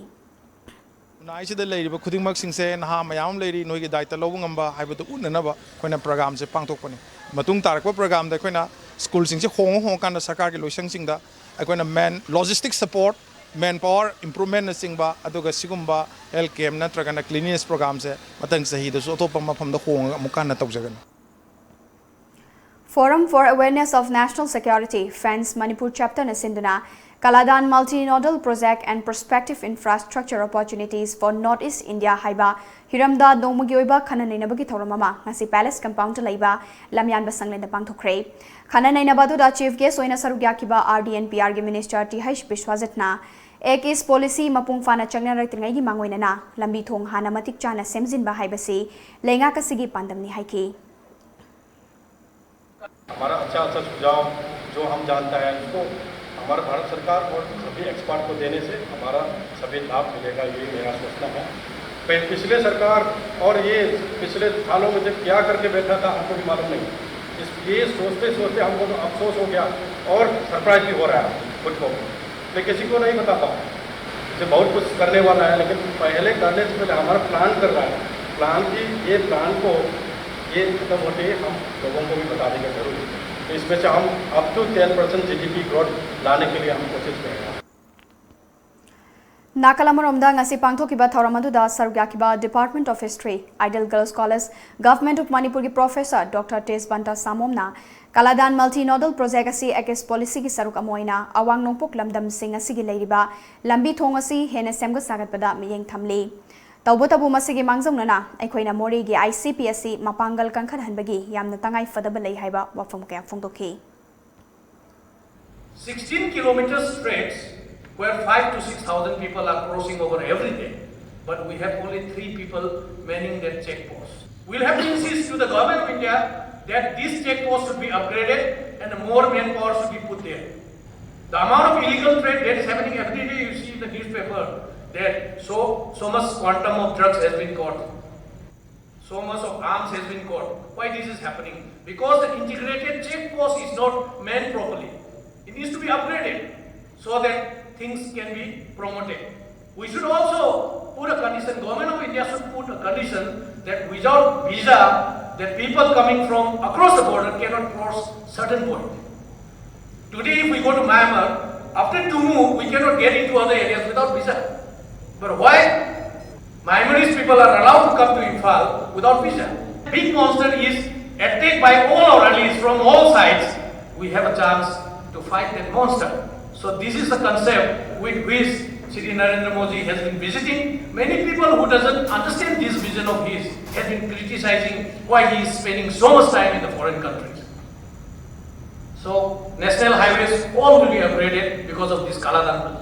Nai sida leiriba khudingmak sing se naha mayam leiri noigi daita lobungamba haibatu unanaba khoina program se pangthokpani matung tarakwa program da khoina school sing se hong kan da sarkar ki loisang sing da khoina man logistic support manpower improvement na sing ba aduga sigumba health camp na tragana cleanliness program se matang sahi da so topa mafam da hong amukan na tawjagan Forum for Awareness of National Security Friends Manipur Chapter na sinduna Kaladan Multi-Nodal Project and Prospective Infrastructure Opportunities for Northeast India haiba hiramda nongmagi oiba khana nainabagi thauramama ngasi Palace Compound laiba lamyan basanglen da pangthokre khana nainabadu da chief guest oina sarugya kiba RDNPR gi Minister TH Bishwajatna ekis policy mapung fana changna raktingai gi mangoina na lambi thong hana matik chana semjin ba haibasi lenga kasigi pandamni haiki हमारा अच्छा सुझाव जो हम जानता है उसको हमारा भारत सरकार और सभी एक्सपर्ट को देने से हमारा सभी लाभ मिलेगा ये मेरा सोचना है पिछले सरकार और ये पिछले सालों में जब क्या करके बैठा था हमको भी मालूम नहीं ये सोचते सोचते हमको तो अफसोस हो गया और सरप्राइज भी हो रहा है खुद को मैं किसी को नहीं बताता हूँ इसे बहुत कुछ करने वाला है लेकिन पहले करने से पहले हमारा प्लान कर रहा है प्लान की ये प्लान को ये खत्म होते हम लोगों को भी बता देंगे जरूर तो इसमें से हम अप टू 10% GDP ग्रोथ लाने के लिए हम कोशिश करेंगे। नाकालामरोमदा ngasi pangthokiba thauramadu saruk yakiba Department of History Ideal Girls College Government of Manipur ki Professor Dr. Tes Banta Samomna Kaladan Multi-Nodal Project asi AKS Policy ki saruk amoina awang nongpok lamdam sing asi gi leiriba lambi thong asi hena semga sagatpada miyeng thamli tawbotabu masigi mangjongnana aikoina mori gi ICPSC mapangal kankhan hanbagi yamna tangai fadaba lei haiba wafam kaya phongdokhi 16 kilometers stretch where 5 to 6,000 people are crossing over every day, but we have only 3 people manning that checkpost. We'll have to insist to the government of India that this checkpost should be upgraded and more manpower should be put there. The amount of illegal trade that is happening every day, you see in the newspaper that so much quantum of drugs has been caught, so much of arms has been caught. Why this is happening? Because the integrated checkpost is not manned properly. It needs to be upgraded so that things can be promoted. We should also put a condition, government of India should put a condition that without visa, that people coming from across the border cannot cross certain point. Today if we go to Myanmar, after Tumu, we cannot get into other areas without visa. But why Myanmarese people are allowed to come to Imphal without visa? Big monster is attacked by all our allies from all sides. We have a chance to fight that monster. So this is the concept with which Shri Narendra Modi has been visiting. Many people who doesn't understand this vision of his have been criticizing why he is spending so much time in the foreign countries. So national highways all will be upgraded because of this Kaladan project.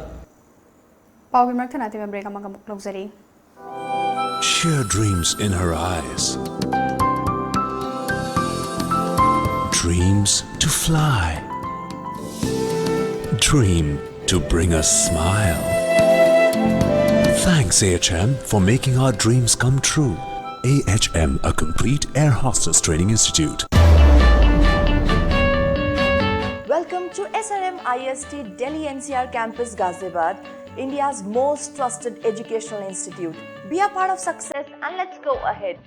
Sheer dreams in her eyes. Dreams to fly. Dream to bring a smile. Thanks AHM for making our dreams come true. AHM, a complete air hostess training institute. Welcome to SRM IST Delhi NCR campus Ghaziabad, India's most trusted educational institute. Be a part of success and let's go ahead.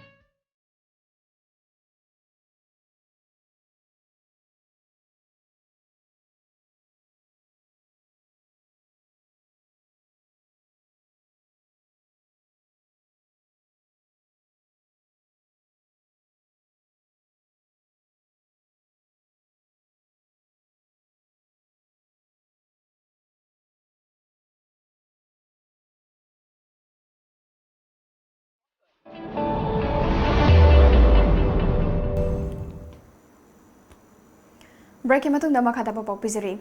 Breaking matungda makata papok pizari.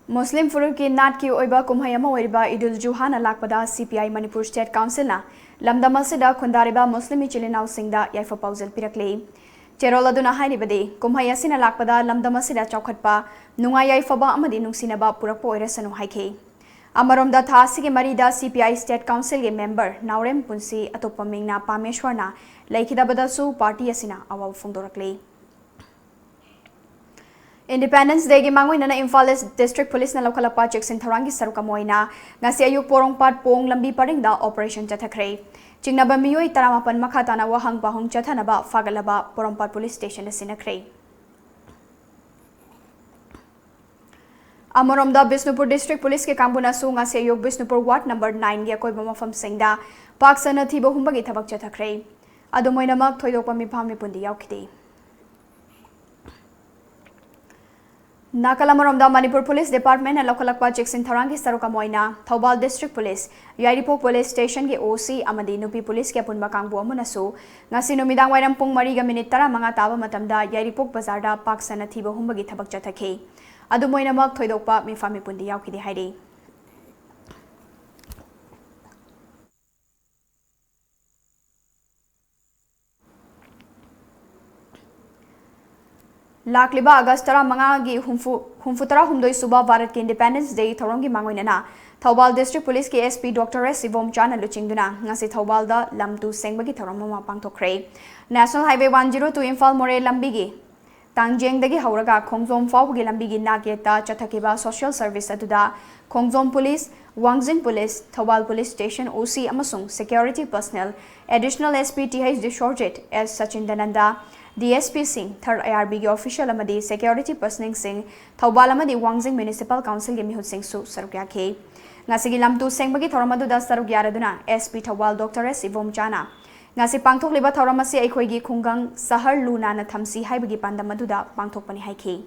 Muslim Furuk ki Nat ki oiba kumhayama oiba Idul Juhana lakpada CPI Manipur State Council na lamdamasida khundariba Muslimi chilinau singda yaifa pausel pirakle. Cherola duna hainibadi kumhayasina lakpada lamdamasida chawkhatpa nungai yaifaba amadi nungsinaba purakpo oirasanu haike. Amaromda tha sige marida CPI State Council ge member Naurem Punsi atopa mingna Pameshwarna laikhidabada su party asina awaw phongdorakle. Independence Day gi mangoina na Imphal District Police na lokhalapa cheksin tharangi saruka moina ngasi ayuk porongpat pong lambi paringda operation chathakre chingnaba miyoi 18 makha na wahang pahong chathanaba fagalaba porongpat police station sinakre Amoromda Bisnupur District Police ke kambuna su ngasi ayuk Bisnupur Ward number 9 gi akoiba mafam singda paksana thiba humbagi thabak chathakre adumoina mak thoidokpa miphamni pundi yaukide Nakalamaromda Manipur Police Department and Lokalakpa Cheksin Tharangi Saruka Moina, Thobal District Police, Yairipok Police Station ki OC Amadi Nupi Police ki apunba kangbu amunasu, ngasi numidang wairam pung mariga minit tara mga taba matamda Yairipok Bazarda paksana thiba humbagi thabak chathakhe. Adu moina mak thoidokpa mifami pundi yaukide hairi. Lakliba Agastara Mangagi Humfutara Humdoi Suba Bharat ki Independence Day Thorongi Mangoinana Thobal District Police ki SP Dr. S. Sivom Chana Luchingduna ngasi Thobal da Lamtu Sengbagi Thoromama Pangtokre National Highway 102 Imphal More Lambigi Tangjeng dagi hauraga Khongjom Fawgi Lambigi Nageta Chathakiba Social Service aduda Khongjom Police Wangjing Police Thobal Police Station OC amasung Security Personnel Additional SP TH Dishorjet S. Sachindananda DSP Singh, 3rd IRB gi official amadi security personnel sing Thobal amadi Wangjing Municipal Council gi mihut sing su saruk yakhe. Ngasigi lamtu sengbagi thoramadu da saruk yaraduna SP Thobal Dr. S. Ivom Chana. Ngasi pangthok liba thoramasi aikhoi gi khungang sahar luna na thamsi haibagi pandamadu da pangthok pani haikhe.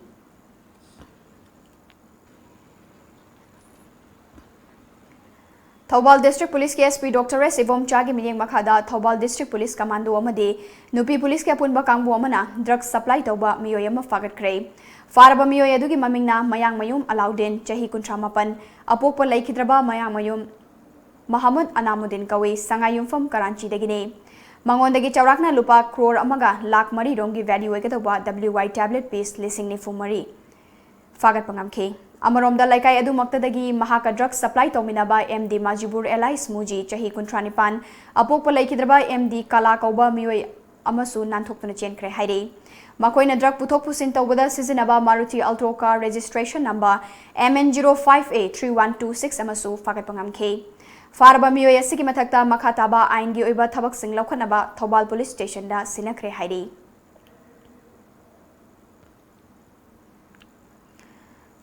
Thobal District Police ke SP Dr. S. Ivom Chagi miyeng makhada Thobal District Police Commando amade nupi police ke apunba kangbu amana drug supply tauba miyoy ama fagat kre. Faraba miyoy adugi mamingna mayang mayum Alaudin chahi kuntramapan apokpa laikhidraba mayang mayum Muhammad Anamuddin kawe sangayumfam Karachi dagine. Mangondagi chawrakna lupa crore amaga lakh mari rongi value ekatauba WY tablet piece lising ni fumari. Fagat pangamke. Amarom da laikai adu maktadagi mahaka drug supply tominaba MD Majibur Elais Muji chahi kuntranipan apokpa laikhidraba MD Kala kauba miyoy amasu nanthokna chenkre haire. Makoina drug puthok pusin tawbada sizinaba Maruti Alto car registration number MN05A3126 amasu fagat pangamke. Faraba miyoy asigi mathakta makhataba aingi oiba thabak sing laukhanaba Thobal Police Station da sinakre haire.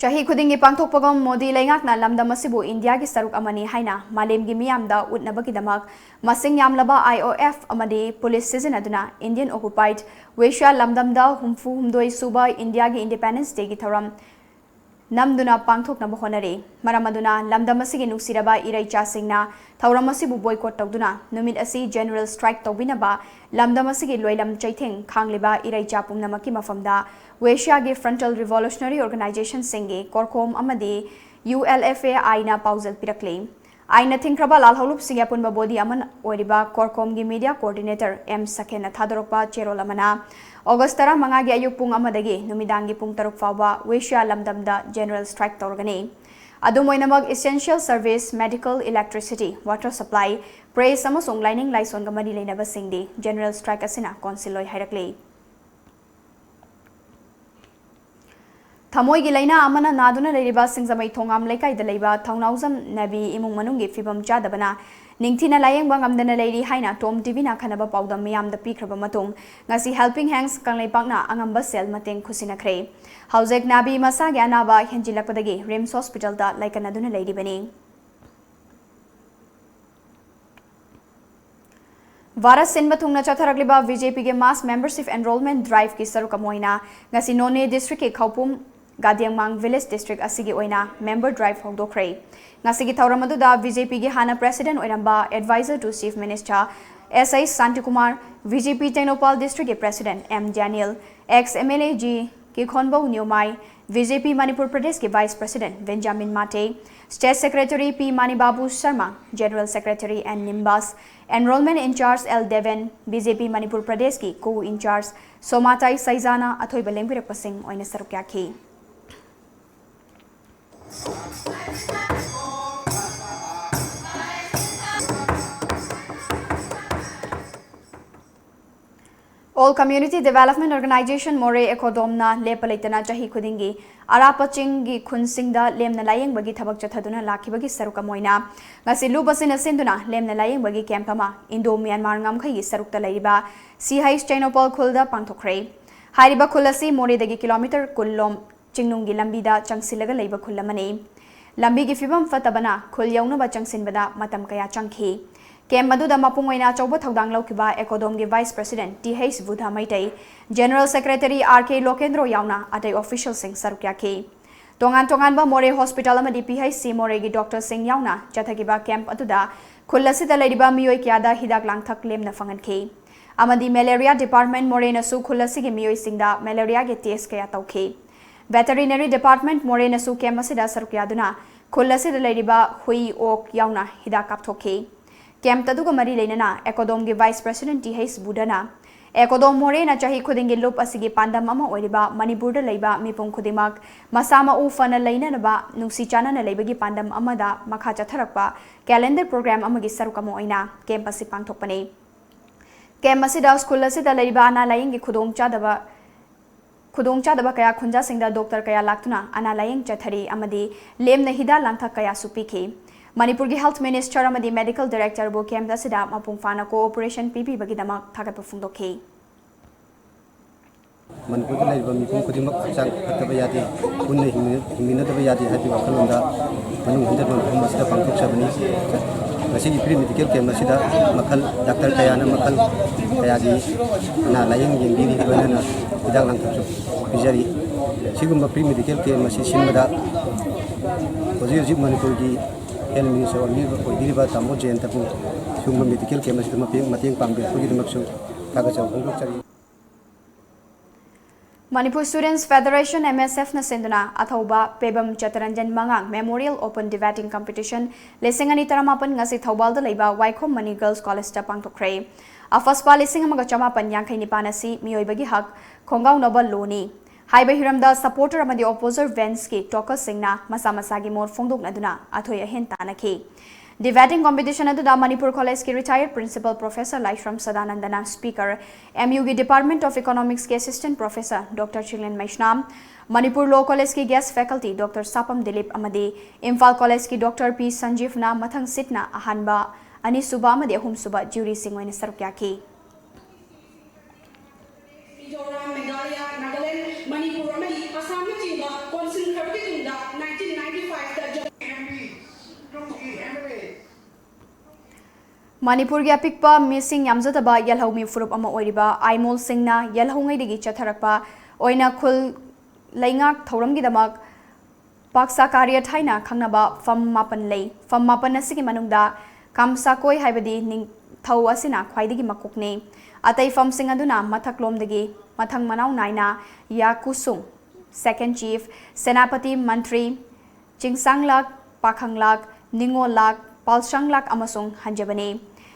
Chahi khudingi pangthokpagam Modi leingakna lamdamasibu India gi saruk amani haina malemgi miyamda utnabagidamak masing yamlaba IOF amadi police sizinaduna Indian occupied Wesha lamdamda humdoi suba India gi Independence Day gi thoram namduna pangthokna bahonare maramaduna lamdamasigi nuksiraba iraicha singna thauramasibu boycott tawduna numit asi general strike tawbinaba lamdamasigi loilam chaithing khangliba iraicha pumnamaki mafamda Wesha gi frontal revolutionary organization singe korkom amadi ULFA aina pauzal pirakle aina thinkraba lalholup singapunba body aman oriba korkom gi media coordinator M Sakena thadorokpa cherolamana August 15 gi ayuk pung amadagi numidangi pung taruk fawba Wesha lamdamda general strike torgani adumoinamag essential service medical electricity water supply praise amasong lining laison gamadi leinaba singdi general strike asina counciloi hairakle Thamoi gi laina amana naduna leriba singzamai thongam lekai da leiba thaunauzam nabi imung manungi fibam chadabana ningthina layeng bangamdana leiri haina TOMTV na khanaba paudam miyam da pikraba matung ngasi helping hands kanglei pakna angamba sel mateng khusina khre haujek nabi masa gi anaba henjilakpadagi Rims Hospital da laikanaduna leiri bani Varas Sinba thungna chatharagliba BJP ge mass membership enrollment drive ki sarukamoina ngasi None district ke khaupum Gadiangmang Village District asigi oina member drive hongdokre ngasigi thauramadu da BJP gi hana president oiramba advisor to chief minister SI Santikumar BJP Technopal district ge president M Daniel ex MLA G ki khonbo niomai BJP Manipur Pradesh ke vice president Benjamin Mate state secretary P Manibabu Sharma general secretary N Nimbas enrollment in charge L Deven BJP Manipur Pradesh ki co in charge Somatai Saizana athoi belengbirak pasing oina sarukya ki All Community Development Organization More Ecodomna Lepalaitana Chahi Kudingi Arapachingi Kunsingda Lemna Laying Bagi Tabak Chathaduna Lakibagi Sarukamoina Ngasi Lubasina Sinduna Lemna Laying Bagi Campama Indo Myanmar Ngamkai Sarukta Laiba Si Hais Chainopal Kulda Pantokre Hariba Kulasi More Dagi Kilometer Kulom Chingnungi Lambida Changsilaga Laiba Kulamane Lambi gi fibam fatabana khul yaunaba changsinbada matam kaya changkhi kem maduda mapungoina chawba thodang laukiba ekodom gi vice president TH Budha Maitai general secretary RK Lokendro yauna atai official sing sarukya ki tongan ba More hospital amadi PHC More gi doctor sing yauna chathagiba camp atuda khulasida laiba miyoi kyada hidak langthak lemna fanganki amadi malaria department More nasu khulasi gi miyoi singda malaria gi test kaya tawki Veterinary Department More nasu kemasida sarukyaduna khulasida leiriba hui ok yauna hida kapthoki kem taduga mari leinana ekodom gi vice president TH Budana ekodom More na chahi khudingi lup asigi pandam ama oiriba Manipur da leiba mipum khudimak masama u fana leina ba nungsi chana na leibagi pandam amada makha chatharakpa calendar program amagi sarukamo oina kem pasi pangthokpani kem asida school asida leiriba ana laingi khudong chadaba kaya khunja singda doctor kaya laktuna ana layeng chathari amadi lemna hida langtha kaya supiki Manipur gi health minister amadi medical director bo camp asida mapung fana cooperation PP bagi damak thagat pufungdokhi Manpur में लेब मिपुम खुदिमक हक्चांग फत्तब यादे पुनः हिंगिनदब यादे हाइबि वाखलोंदा मनुंग हिंदर मफम मसिदा पांथोक सबनी मसिगी pre medical camp मसिदा मखल डॉक्टर कयाना मखल कयागी ना लायंग येंगिरी बनना हिदाक लांथोक पिजरी सिगुम्बा प्री मेडिकल कैम्प मसि सिमदा होजी मनपुर की हेल्थ मिनिस्टर ओइदिरिबा तामो जयंतपु सिगुम्बा मेडिकल कैम्प मसिदा मतेंग पांगबेखोगिदमकसु कागजाव फोंदोकचरी Manipur Students Federation MSF na sinduna athauba pebam chataranjan mangang Memorial Open Debating Competition lesing ani taramapan ngasi Thobal da leiba Waikhom Mani Girls College ta pangthokre afaspa lesing amaga chamapan yangkai nipanasi miyoibagi hak khongau nobal loni haiba hiramda supporter amadi opposer Vance ki talker singna masa masagi mor fongdok naduna athoya hen tanaki Debating competition at the Manipur College ki retired Principal Professor Laishram Sadanandana Speaker MUG Department of Economics ki Assistant Professor Dr. Chilin Maishnam Manipur Law College ki Guest Faculty Dr. Sapam Dilip Amadi Imphal College ki Dr. P. Sanjeev na Mathang Sitna Ahanba Ani Suba Amadi Ahum Suba Jury Singway Sarkyaki Manipur gi apikpa missing yamjataba yalhaumi furup ama oiriba aimol singna yalhaungai digi chatharakpa oina khul laingak thoram gi damak paksa karya thaina khangnaba fam mapan lei fam mapan asigi manungda kamsa koi haibadi ning thau asina khwaidigi makukne atai fam sing aduna mathaklom digi mathang manau naina yakusung second chief senapati mantri chingsanglak pakhanglak ningolak palsanglak amasung hanjabani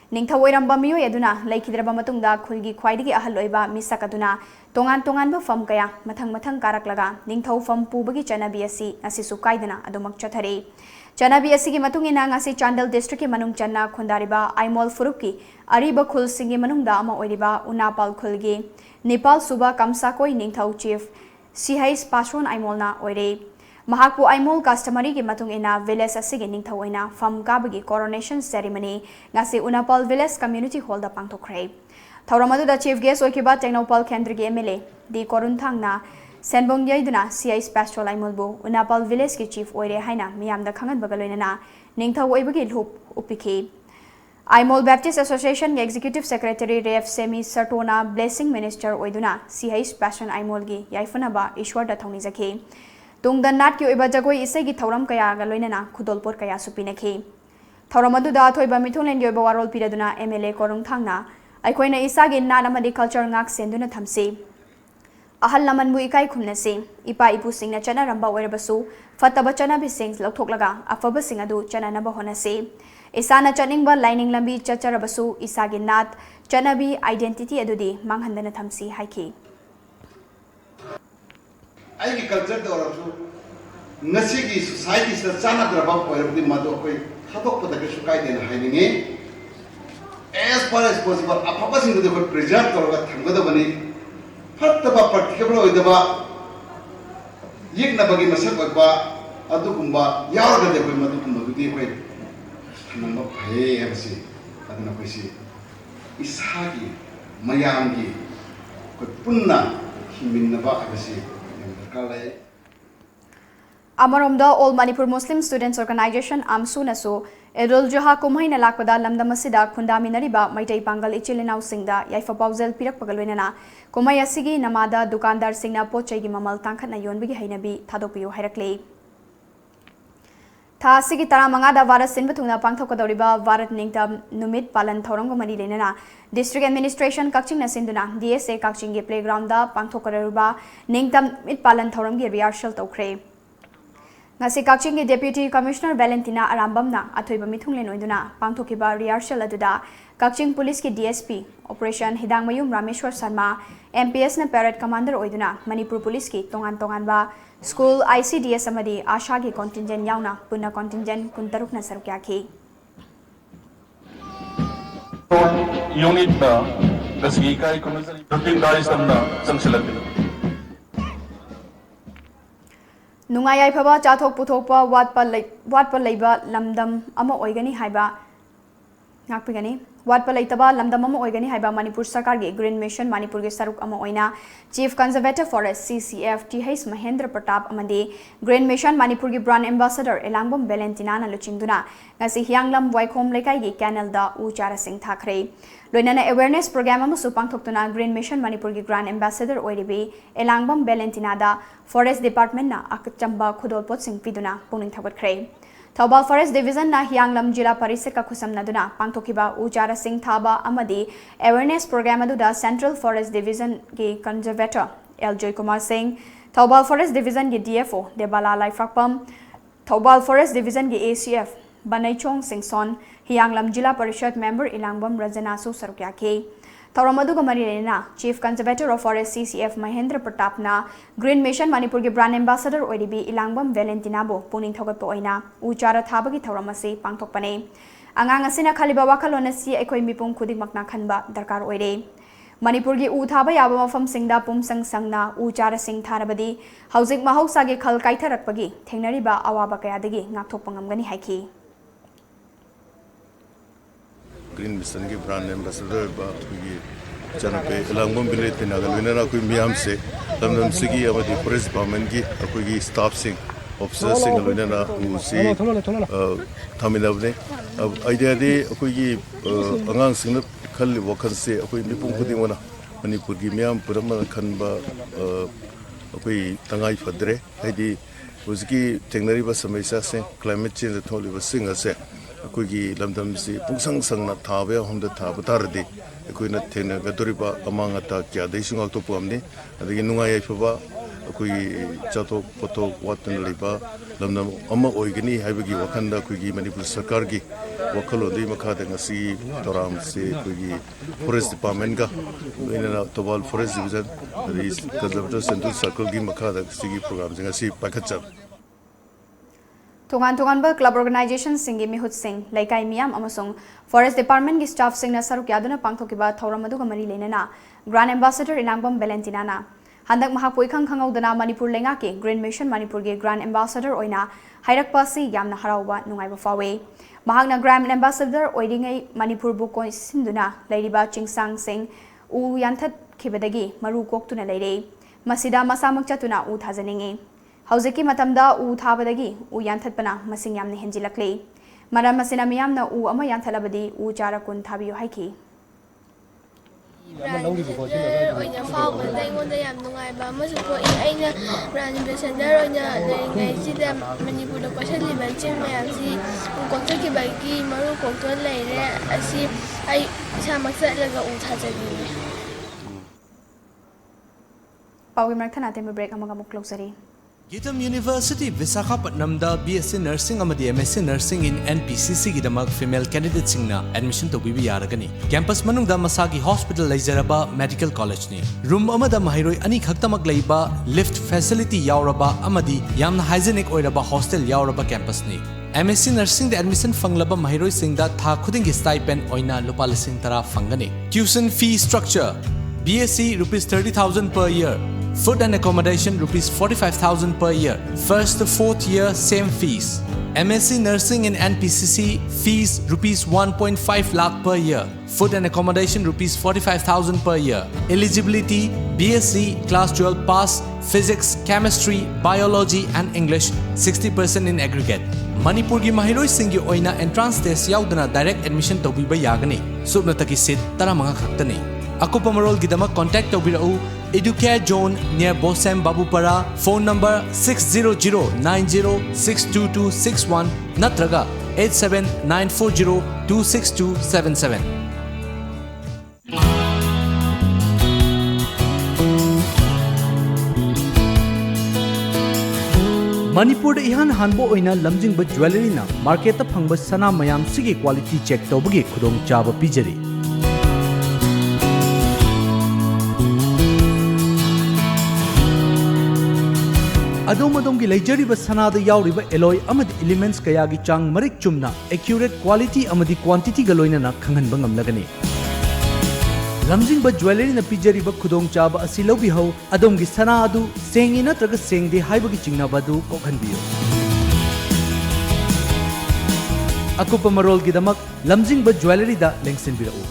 Ningthau oiramba miyo yaduna laikhidraba matungda khulgi khwaidigi ahal oiba misakaduna tongan ba fam kaya mathang karaklaga ningthau fam pubagi chanabi asi asisu kaidana adumak chathare chanabi asi gi matungina ngasi Chandal district ki manung channa khundariba aimol furuki ariba khul singi manungda ama oiriba unapal khulgi Nepal suba kamsakoi ningthau chief Sihais Pasron aimolna oire Mahakpu Aimol customary ki matung ina village asigi ningthau oina fam kabagi coronation ceremony ngasi Unapal village community hall da pangthokre Thauramadu da chief guest oikiba Technopal Kendri gi MLA di korunthangna senbong yaiduna CIS pastoral Aimolbu Unapal village ki chief oire haina miyamda khangan bagaloina ningthau oibagi lup upiki Aimol Baptist Association ki executive secretary Ref Semi Sartona blessing minister oiduna CIS pastor Aimol gi yaifanaba ishwar da thongni jake Tungdan nat ki oiba jagoi isai gi thoram kaya ga loinana khudolpor kaya supinakhi thoram adu da thoiba mithunglen gi oiba warol piraduna MLA korung thangna aikoina isa gi nat amadi culture ngak senduna thamse ahal laman mu ikai khumnase ipa ipu singna chana ramba oirabasu fataba chana bi sing lauthoklaga afaba sing adu chana na ba honase isana chaning ba lining lambi chacharabasu isa gi nat chana bi identity adudi manghandana thamsi haiki आइगी culture दे और नसी की society से चाना द्रबा कोई मदो कोई थापक पता के सुकाई देना है निगे as far as possible अपा सिंह दे को प्रिजर्व करोगा थंगदा बनी फत्तबा प्रैक्टिकल होइदबा यिक नबगी मसक बा अदुकुंबा यावगा दे कोई मदुकुंबा दुदी कोई नंबर भए एबसी अदना कोइसी इसागी मयामगी कोई पुन्ना हिमिनबा एबसी Amaromda All Manipur Muslim Students Organization AMSU nasu Edul Juha kumhai na lakpada lamdam asida khundaminariba maitai pangal ichilinau singda yaifa pausel pirak pagalwenana kumhai asigi namada dukandar singna pochai gi mamal tangkhatna yonbigi hainabi thadokpiu hairakle Tha asigi taramanga da varat sinba thungna pangthokadoriba varat ningtam numit palan thorong mari lenana District Administration Kakching na sinduna DSA Kakching gi playground da pangthokararuba ningtam mit palan thorong gi rehearsal tokre Ngasi Kakching gi Deputy Commissioner Valentina Arambamna athoiba mithunglen oiduna pangthokiba rehearsal aduda Kakching Police ki DSP Operation Hidangmayum Rameshwar Sharma MPS na Parade Commander oiduna Manipur Police ki tongan ba School ICDS amadi ASHA ki contingent yauna punna contingent kuntaruk na sarkyakhi Unit na gasigi kai komisari routine dai samna sangsilat Nungayai phaba chathok puthokpa watpa leiba lamdam ama oigani haiba ngakpigani वाटपा लेतबा लमदम अमा ओइगनी हाइबा मणिपुर सरकार की green mission Manipur के सरुक अमा ओइना chief conservator forest CCF TH Mahendra Pratap अमदी green mission Manipur की brand ambassador Elangbam Valentina ना लुचिंगदुना ngasi हियांगलम वाइखोम लेकाई की कैनल दा उ चारा सिंह थाखरे लोइनाना अवेयरनेस प्रोग्राम अमसु पांगथोक्तुना ग्रीन मिशन मणिपुर की ग्रांड एम्बेसडर ओइरिबी एलांगबम वेलेंटिना दा फॉरेस्ट डिपार्टमेंट ना अकचंबा खुदोलपोत सिंह पिदुना पुनिंग थगतखरे थौबाल फॉरेस्ट डिवीजन ना हियांगलम जिला परिषद का खुसमनदुना पांगथोकिबा उचारा सिंह थाबा अमदी अवेयरनेस प्रोग्राम अदुदा सेंट्रल फॉरेस्ट डिवीजन की conservator L Joy Kumar Singh Thoubal forest division की DFO Debala Laifrakpam Thoubal forest division की ACF बनैचोंग सिंगसोन हियांगलम जिला परिषद मेंबर इलांगबम रजनासु सरुक्याके थौरमदुगा मरिलेना chief conservator of forest CCF Mahendra Pratap ना ग्रीन मिशन मणिपुर की ब्रांड एम्बेसडर ओइरिबी इलांगबम वेलेंटिना बो पुनिंग थगत ओइना उचारा थाबगी थौरमसी पांगथोकपने आंगांग असिना खालिबा वाखलोन असि अखोय मिपुंग खुदिमकना खनबा दरकार ओइरे मणिपुर की उ थाबा याबा मफम सिंगदा पुमसंग संगना उचारा सिंग थारबदी हौजिक महौसागे खल काइथरकपगी थेंगनरिबा अवाबा कयादगी ngaktokpa ngamgani haiki green mission की ब्रांड एम्बेसडर जनपे इलांगबम बिलेट नागलविना कोई मियाम से लमदम सिगी अमदी फॉरेस्ट डिपार्टमेंट की कोई स्टाफ सिंह ऑफिसर सिंह लविना उसी थमिनबने अब आइडिया दे कोई अंगांग सिंह खल वखन से कोई मिपुंग खुदिमना मणिपुर की मियाम पुरम खनबा कोई तंगाई फदरे हाइदी उसकी टेक्नोलॉजी समस्या से क्लाइमेट चेंज थोलिबा सिंह से अखोगी लमदम से पुंसंग संगना थाबे हमदा थाब तारदे अखोइना थेना गदोरिबा अमांगता क्या दैसिंग अक्टोपमने अदगी नुंगाय याइफबा अखोगी चातो पोतो वातन लेबा लमदम अमा ओइगनी हाइबगी वखंदा अखोगी मणिपुर सरकार की वखलोदि मखादा ngasi तोराम से अखोगी फॉरेस्ट डिपार्टमेंट का इना तोबाल फॉरेस्ट डिवीजन रिस कंजर्वेटर सेंट्रल सर्कल की मखादा सिगी प्रोग्राम से ngasi पाखचब तोगान क्लब ऑर्गेनाइजेशन सिंह मिहुत सिंह लेकाई मियाम अमसुंग फॉरेस्ट डिपार्टमेंट की स्टाफ सिंह सरुक यादुना पांगथोकिबा थौरम अदुगा मरी लेना ग्रांड एम्बेसडर इलांगबम वेलेंटिना हंदक महा पोइखंग खंगौदना मणिपुर लेंगा के ग्रीन मिशन मणिपुर के ग्रांड एम्बेसडर ओइना हाइरकपासी यामना हराउबा नुंगाइबा फावे महागना ग्रांड एम्बेसडर ओइरिंगै मणिपुर बु कोइसिंदुना लैरिबा चिंगसांग सिंह उ यानथत खिबदगी मरु कोक्तुना लैरे मसिदा मसामक चतुना उ थाजनिंगे हौजिकी मतमदा उ थाबदगी उ यानथतपना मसिंग यामना हेंजिलक्ले मरम मसिना मियामना उ अमा यानथलबदी उ चारा कुन थाबियो हाइकी ओइना फाउबदा इङोंदा याम नुंगाइबा अमसु पोइ अइना ब्रांड एम्बेसडर ओइना लेंगाइसिदा मणिपुरदा कोसलिबा चिम मयामसि कोक्तकिबागी मरु कोक्तो लैरे असि अइ इसामक चटलगा उ थाजगिने पावी मरथना तेम break अमगा मुक्लोसरी Gitam University Visakhapatnam da BSc Nursing amadi MSc Nursing in NPCC gidamak female candidates singna admission to bibi yaragani campus manungda masagi hospital leizaraba medical college ni room amada mahiroi ani khaktamak leiba lift facility yauraba amadi yamna hygienic oiraba hostel yauraba campus ni MSc Nursing da admission fanglaba mahiroi singda tha khudingi stipend oina lupa lising tara fangani tuition fee structure BSc rupees 30,000 per year. Food and accommodation rupees 45,000 per year. First to fourth year same fees. MSc Nursing in NPCC fees rupees 1.5 lakh per year. Food and accommodation rupees 45,000 per year. Eligibility BSc class 12 pass physics, chemistry, biology and English 60% in aggregate. Manipur ki mahiroi singi oina entrance test yaudana direct admission tobiba yagani. Subnataki seat taramanga khaktani. Akupa marol gidama contact tobirau Educare Zone near Bosem Babupara. Phone number 60090622261 natraga 87940262277. Manipur ihan hanbo oina lamjingba jewelry na market ta phangba sana mayam sigi quality check tobagi khudong chaba pijari. अदोम की लेजरीब सनाद यावरिब alloy अमद elements कयागी चांग मरिक चुमना एक्यूरेट क्वालिटी अमदी क्वांटिटी गलोइना खंगनब ngamlagani लमजिंगब ज्वेलरी न पिजरीब खुदोंग चाब असि लौबिहौ अदोम की सना अदु सेंगी नत्रग सेंगदे हाइबगी चिंगनाबदु कोखनबियो Akupa marolgidamak lamjingba jewelry da lengsinbirao.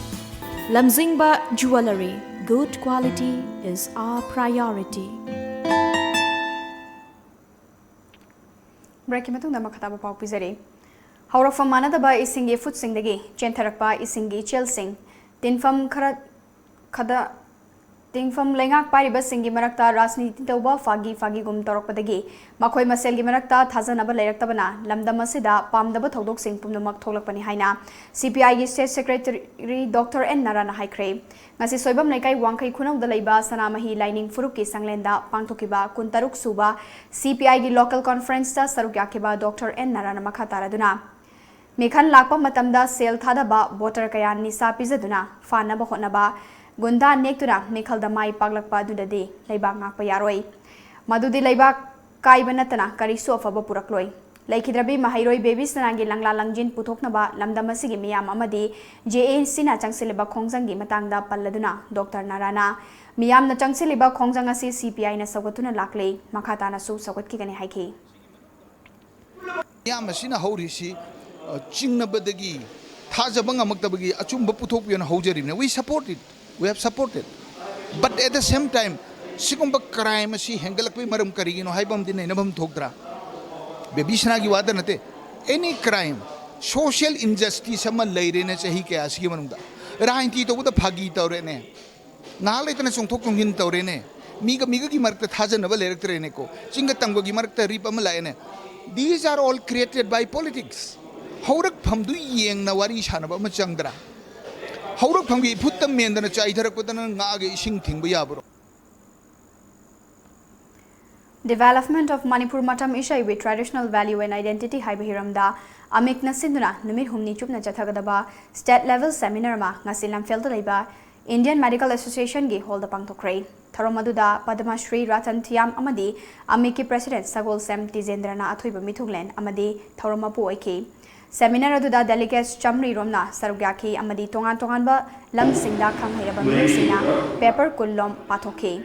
Lamjingba Jewelry. Good quality is our priority. Break matungda makhataba pau pizari. Haurafam manadaba isingi food singdagi chentherakpa isingi chel sing tinfam khada tingfam lengak pariba singi marakta rajniti tawba fagi gum torokpadagi makhoi maselgi marakta thajanaba leiraktabana lamdam asida pamdaba thodok sing pumnamak tholakpani haina CPI gi state secretary Dr. N Narana haikre ngasi soibam leikai wangkai khunau da leiba sanamahi lining furuki sanglenda pangthokiba kuntaruk suba CPI gi local conference ta saruk yakiba Dr. N Narana makhataraduna Mekhan lakpa matamda sel thadaba voter kaya nisa pizaduna fanaba hotnaba Gunda nektuna Mikhal da mai paglakpa dudadi leibak ngakpa yaroi madudi leibak kaiba natana karisu afaba purakloi laikhidrabi mahairoi babies nangi langla langjin puthoknaba lamdam asigi miyam amadi JAC na changsileba khongjang matangda palladuna Dr. Narana miyam na changsileba khongjang asi CPI na sawatuna lakle makhata na su sawat ki gani haiki miyam asina haurisi chingnabadagi thajabanga maktabagi achumba puthokpiana haujaribne we support it. We have supported, but at the same time, sigumba crime si hengalakpi maram karigino haibam din nabam thokdra. Baby snagi wada nate any crime, social injustice sama laire na chahi kaya asigi manungda. Rahinti to buda phagi tawre ne. Nalai tana songthok tonghin tawre ne. Miga ki markta thaja naba lerektre ne ko. Chinga tangwa ki markta ripa malai ne. These are all created by politics. Haurak phamdu yeng na wari shanaba machangdra. Haurak phamgi puttam mendana chaidharak patana ngage ising thingba yabro. Development of Manipur Matam Ishai with traditional value and identity Haibahiramda Amik Nasinduna Numir Humni Chupna Chathagadaba state level seminar ma ngasilam felta leiba Indian Medical Association gi hold the pangtokre Tharomaduda Padma Shri Ratan Thiam Amadi Amiki President Sagol Sem Tizendrana Athoiba Mithuglen Amadi Tharomapu Oiki Seminar aduda delegates Chamri Romna Sarugyaki Amadi Tongan ba Lam Singda Kanghairaba Minsina Paper Kullom Pathoke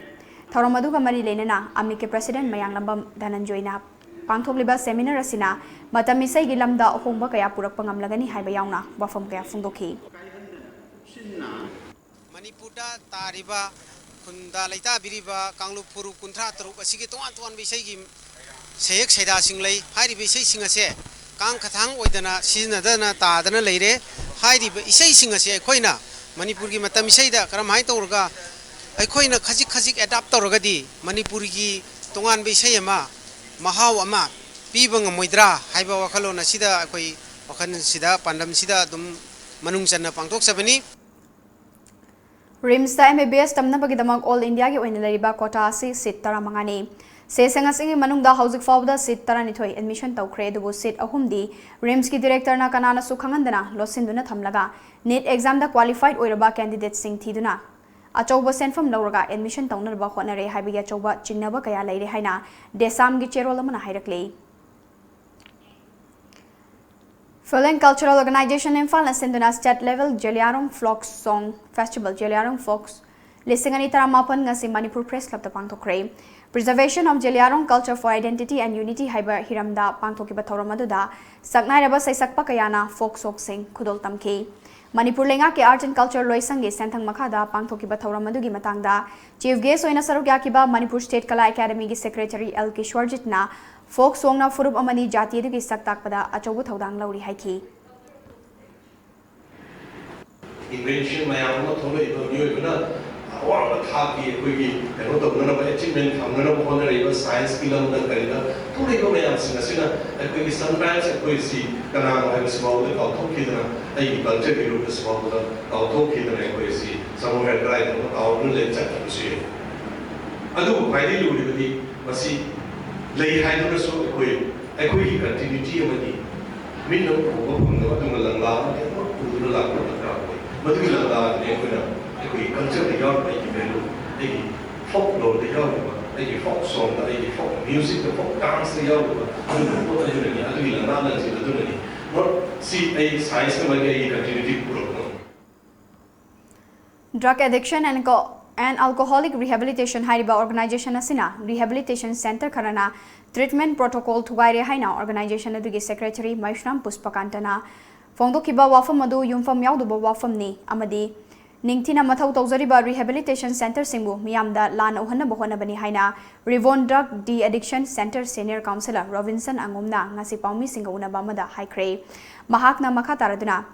Tharomaduga Mari Lenana Amiki President Mayang Lambam Dhananjoyna Pangthogliba Seminar Asina Matamisai Gilamda Hongba Kaya Purak Pangamlagani Haibayawna Wafam Kaya Fundoki Manipurda Tariba Kunda Laita Biriba Kanglu Puru Kuntra Taru Asigi Tuan Bisagi Sayek Seda Singlay Hari Bisay Singase Kang Katang Oidana Sinadana Tadana Lere Heidi Isay Singase Koina Manipuri Matamisada Karamai Torga Akoina Kazik adapt Torgadi Manipuri Tongan Bisayama Mahawama Pibang Moidra Haiba Wakalona Sida Akoi Wakan Sida Pandam Sida Dum Manungsana Pangtok Sabani Rims ta MBS tamna bagidamag All India gi oina lariba kota si sit tara mangani se sangasingi manungda housing fawda sit tara ni thoi admission tawkhre dubu sit ahumdi Rims ki director na kanana su khangandana losinduna thamlaga NEET exam da qualified oiraba candidate sing thiduna achauba senfam lawraga admission tawnarba khonare haibi achauba chingnaba kaya leire haina desam gi cherol amana hairakle Film Cultural Organization in Fall Sinduna State Level Jeliarong Folk Song Festival Jeliarong Folks Lisingani Taramapan ngasi Manipur Press Club the Pangtokre Preservation of Jeliarong Culture for Identity and Unity Haiba Hiramda Pangtoki Batoromaduda Saknai Raba Saisakpa Kayana Folk Sok Sing Kudol Tamke Manipur Lenga ke Art and Culture Loisangi Santang Makada Pangtoki Batoromadugi Matangda Chief Guest Oina Sarugyakiba Manipur State Kala Academy gi Secretary L. Kishwarjitna Folk song na furup amani jati du gi saktak pada achobu thodang lauri haiki invention mayam no tholo ibo myo ibuna awar tha ki koi gi kano to na ba achievement thamna na ko na ibo science kilam na karina to ibo mayam singa sina koi gi sometimes koi si kana no have small the auto ki na ai culture ki ru small the auto ki na koi si somewhere drive no auto le chat ku si adu pai di lu di masi lay hai no so koi ki continuity amani min no ko ko no tu lang la no tu la ko na ko madu la la ne ko na koi culture de yaw ai ki belu ai folklore de yaw ai folk song ai folk music de folk dance de yaw adu ko ta ni adu la na si adu ni no si ai science ma ai continuity puro Drug addiction and Alcoholic Rehabilitation Hariba Organization Asina Rehabilitation Center Karana Treatment Protocol Tugaire Haina Organization Adugi Secretary Maishram Puspakantana Fongdokiba Wafam Madu Yumfam Yauduba Wafam Ni Amadi Ningtina Mathau Tozariba Rehabilitation Center Simbu Miamda Lan Ohana Bohona Bani Haina Revon Drug De-Addiction Center Senior Councillor Robinson Angumna Ngasi Paumi Singauna Bamada High Cray Mahakna Makataraduna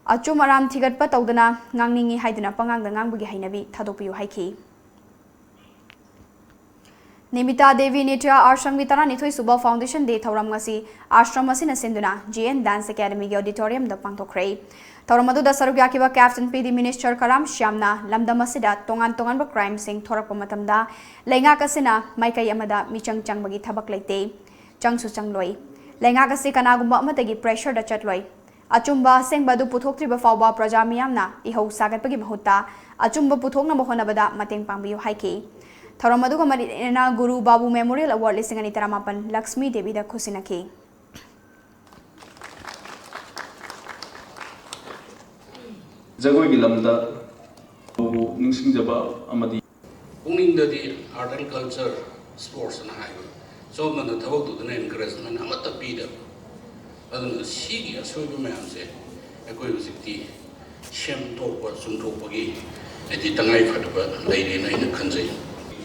Achum Aram Tigat Pataudana Nangningi Haidana Pangang the Nangbugi Hainabi Tadopiu Haiki Nimita Devi Nitya Ashram Vitara Nithui Suba Foundation De Tauram Ngasi Ashram Masina Sinduna GN Dance Academy Auditorium the Pangto Cray Tauramadu da Sarugakiba Captain PD Minister Karam Shyamna Lamda Masida Tongan Tongan Crime Sing Torapomatamda Lenga Kasina Maika Yamada Michang Changbagi Tabak Late Changsu Changloi Lenga Kasi Kanagumba Matagi Pressure the Chatloi Achumba Sing Badu Puthoktriba Fawa Praja Miyamna Iho Sagatpagi Mahuta Achumba Puthokna Mohonabada Mating Pangbiu Haiki Tauramadu Marina Guru Babu Memorial Award Listing Anitamapan Lakshmi Devi da Kusinaki Jagoi Gilamda Ningsing Jaba Amadi Owning the art and culture, sports and high. So, man, the talk to the encouragement, I'm not a Peter. But the city, as we may say, a good city, Shem Topa, Sun Topagi, and the Tangai for the lady in the country.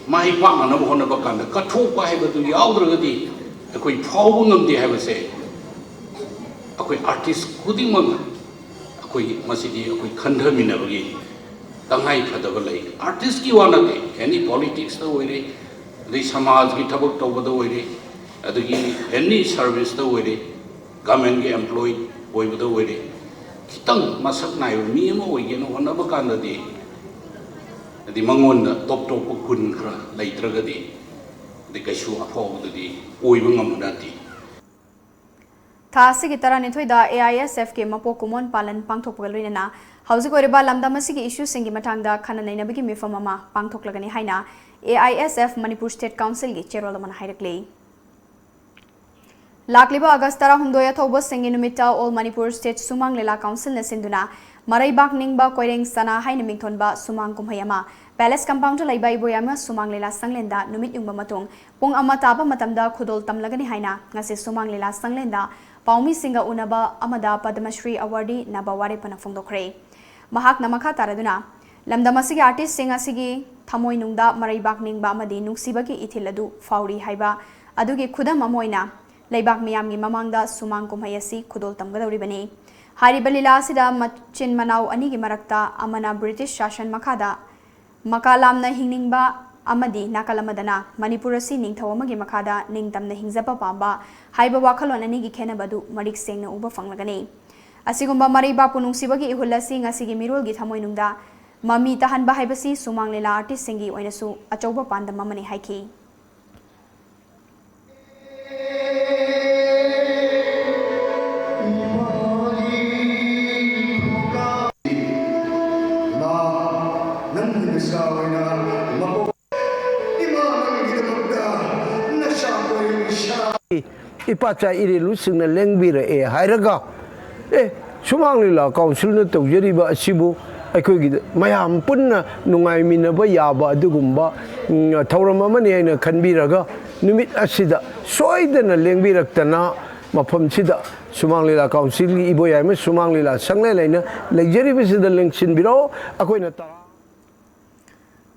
My partner, no one of a kind of Katopa, but to the outer day, a quick problem, they have a say. A quick artist, good woman. कोई मसीदी कोई खंडर में नबगी तंगाई फदबले artist की वाना दे any politics तो वही रे समाज की ठबक तो बदो वही रे अदगी एनी सर्विस तो वही रे गवर्नमेंट के एम्प्लॉय वही बदो वही रे कितंग मसक नाय मी म वही नो होना बकान दे अदि मंगोन टॉप टॉप कुन खरा लाइत्रगदी दे कैसु अफोगददी वही बंगमनाती Thasi Gitara Nithoida AISF ke Mapo Kumon Palan Pangtokgalina, Housing Oriba Lamdamasiki issue Singi Matanga, Kananabiki Mifamama, Pangtoklagani Haina, AISF Manipur State Council Cherolaman Hidakli. Lakliba Agastara Hundoya Toba Singi Numita All Manipur State Sumang Lela Council Nesinduna, Maraibak Ningba Koiring Sana Hainamingtonba Sumang Kumhayama, Palace Compound Laiba Boyama Sumang Lela Sanglenda, Numit Yumbamatong, Pung Amataba Matamda Kudol Tamlagani Haina, Nasi Sumang Lela Sanglenda, Paumi Singa Unaba Amada Padmashri Awardee Nabawari Panafungdokre. Mahak Namaka Taraduna. Lamdamasigi artist Singa Sigi Tamoi Nungda Maraibak Ningba Amadi Nuksibaki Itiladu Fauri Haiba Adugi Kuda Mamoina Laibak Miyami Mamanga Sumang Kumhayasi Kudol Tamgadoribani. Hari Balila Sida Machin Manau Anigi Marakta Amana British Shashan Makada Makalamna Hiningba Amadi Nakalamadana Manipurasi Ning Tawamagi Makada Ning Tamna Hingzapa Pamba Haiba Wakalon Anigi Kenabadu Marik Sing na Uba Fanglagani Asigumba Mariba Punung Sibagi Hulasi Ngasigi Mirul Gitamoinunda Mami Tahan Bahaibasi Sumang Lela Artist Singi Oinasu Achoba Panda Mamani Haiki Ipacha iri lusing na lengbira hairaga sumang lila council na tawjariba asibu aikogi mayam punna nungai minaba yaba adugumba thauram amani aina khanbiraga numit asida soidana lengbiraktana mafam sida sumang lila council gi iboya ma sumang lila sangle laina legjariba sida lengsin biro akoina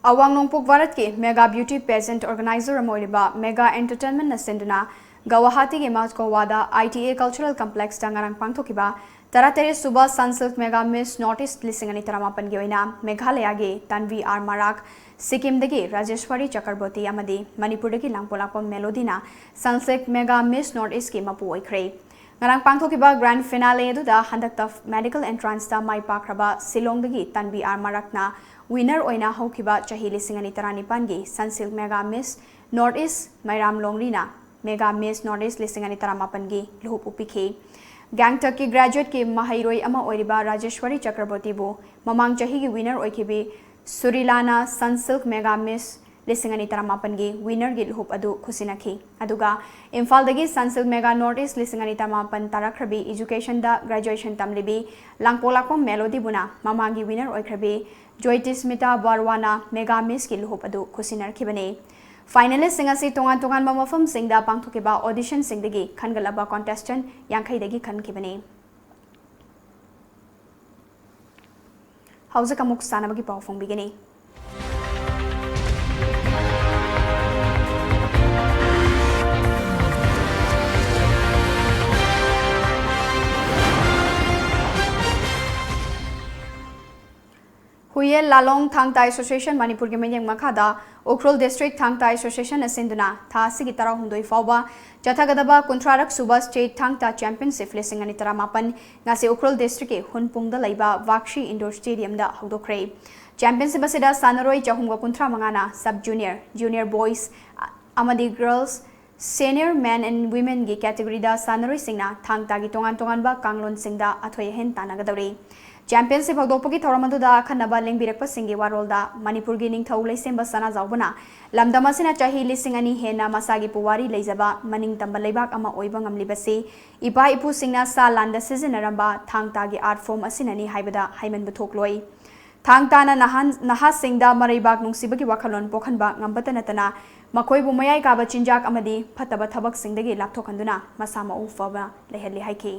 Awang Nongpuk Varat ke Mega Beauty Pageant Organizer Amoiliba Mega Entertainment na Sinduna Guwahati ke Moscow Wada ITA Cultural Complex Tangarang Pangthokiba Taratere Suba Sunsilk Mega Miss Northeast Lisingani Taramapan Gyoina Meghalaya ge Tanvi R Marak Sikkim dagi Rajeshwari Chakraborty amadi Manipur dagi Langpolapam Melodina Sunsilk Mega Miss Northeast ke Mapu Oikre Ngarang Pangthokiba Grand Finale aduda handakta Medical Entrance ta Mai Pakraba Silong dagi Tanvi R Marakna Winner oina haukiba chahi lisingani taranipan gi Sunsilk Mega Miss Northeast Mairam Longrina Mega Miss Northeast lisingani taramapan gi luhup upikhe Gangtok ki graduate ki mahairoi ama oiriba Rajeshwari Chakraborty bu mamang chahi gi winner oikibi Surilana Sunsilk Mega Miss लिसिंग अनि तरामापन गी winner गी लुहुप अदु खुसिनाखी अदुगा Imphal दगी संसिल mega north east लिसिंग अनि तरामापन ताराखरबी education दा graduation तमलिबी लांगपोलाकम melody बुना मामांगी winner ओइखरबी जोइटिस्मिता बारवाना mega miss की लुहुप अदु खुसिनरखिबने finalist सिंग असि तोंगान तोंगान मफम सिंगदा पांगथोकेबा ऑडिशन सिंगदगी खनगलबा कॉन्टेस्टेंट यांखैदगी खनखिबने हौजक अमुक सानबगी पाव फोंबिगनी हुए लालोंग थांगता एसोसिएशन मणिपुर के मेंग मखादा उखरुल डिस्ट्रिक्ट थांगता एसोसिएशन असिंदुना थासी की तरह हुंदोई फावबा जथागदबा कुंथ्रारक सुबा स्टेट थांगता चैंपियनशिप लिसिंग अनि तरामापन गासे उखरुल डिस्ट्रिक्ट के हुनपुंगदा लैबा वाक्षी इंडोर स्टेडियम दा हौदोखरे चैंपियनशिप असिदा सानरोई चहुंगा कुंथ्रा मंगाना सब जूनियर जूनियर बॉयज अमदी girls senior man and women की कैटेगरी दा सानरोई सिंगना थांगता की तोंगान तोंगानबा कांगलोन सिंगदा अथोय हेन तानागदौरे चैंपियनशिप हौदोपगी थौरमदुदा खनबा लेंबिरकप सिंगी वारोलदा मणिपुर की निंगथौ लैसेंबा सना जाउबना लमदम असिना चाही लिसिंग अनि हेना मसागी पुवारी लेजबा मनिंग तंबा लेबाक अमा ओइबा ngamlibasi इपा इपु सिंगना सा लांदा सिजनरंबा थांगतागी आर्ट फॉर्म असिननी हाइबदा हाइमन बुथोकलोई थांगताना नहा सिंगदा मरैबाक नुंसिबगी वाखलोन पोखनबा ngambata natana मखोइबु मयाई काबा चिंजाक अमदी फतबा थबक सिंगदगी लापथोखंदुना मसामा उफबा लेहली हाइकी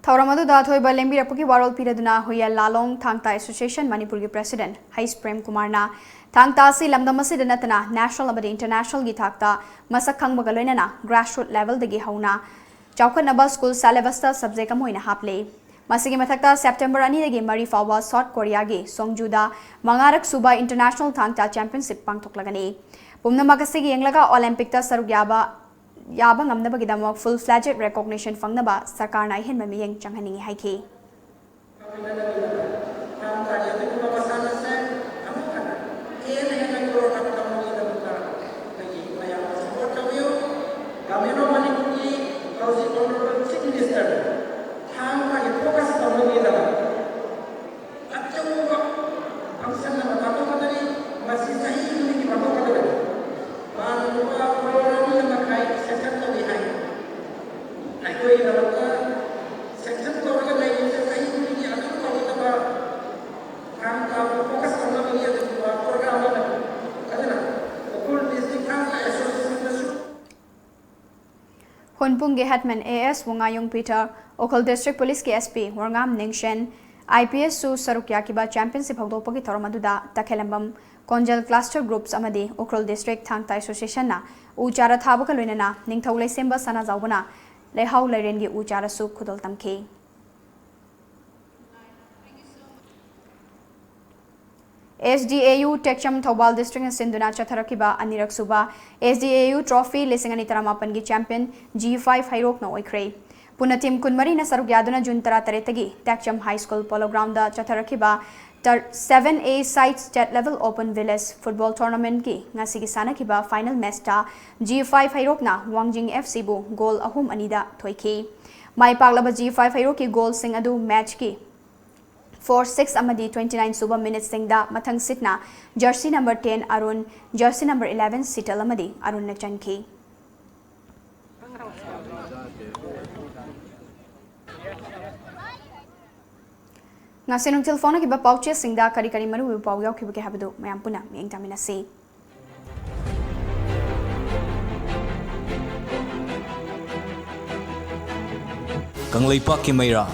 थौरमदुदा थोइबा लेंबिरपकी वारोल पिरदुना हुया लालोंग थांगता एसोसिएशन मणिपुर की प्रेसिडेंट हाइस प्रेम कुमारना थांगता से लमदमसी नतना नेशनल अमदी इंटरनेशनल की थाकता मसक खंगबगा लोइनना ग्रासरूट लेवल दगी हौना चौखनबा स्कूल सिलेबस सब्जेक्ट अमोइना हापले मसिगी मथक्ता सेप्टेम्बर 2 दगी मरी फावा साउथ कोरिया की सोंगजुदा मंगारक सुबा इंटरनेशनल थांगता चैंपियनशिप पांगथोकलगनी पुमनमकसिगी यंगलगा ओलंपिक ता सरुक याबा ngamnabagidamok full fledged recognition fangnaba sarkarna hen mamiyeng changhaningi haiki Hunpung Headman AS Wangayong Peter, Okal District Police के SP Warngam Ningshen, IPS Su Sarukya Kiba Championship Hogdopagi Thormaduda Takelambam Konjal Cluster Groups Amadi Okal District Thangta Association na Uchara Thabaka Luinana Ningthaulai Semba Sana Zaubana Lehau Lairengi Uchara Su Kudol Tamke SDAU Tekcham Thobal District Sinduna Chatharakiba Anirak Suba SDAU Trophy Lisingani Taramapangi Champion G5 Hairok no Oikre Punatim Kunmari na Sarugyaduna Juntara Taretagi Tekcham High School Polo Ground da Chatharakiba 7A Site State Level Open Village Football Tournament ki ngasigi sanakiba final match ta G5 Hairok na Wangjing FC bu goal ahum anida thoiki Mai paglaba G5 Hairok ki goal sing adu match ki 4-6 amadi 29 suba minutes singda mathang sitna jersey number 10 Arun jersey number 11 Sital amadi Arun na chanki ngasinung telephone ki ba pauche singda kari kari maru pau yaw ki ba habdu mayam puna meng tamina si Kanglaipa ki maira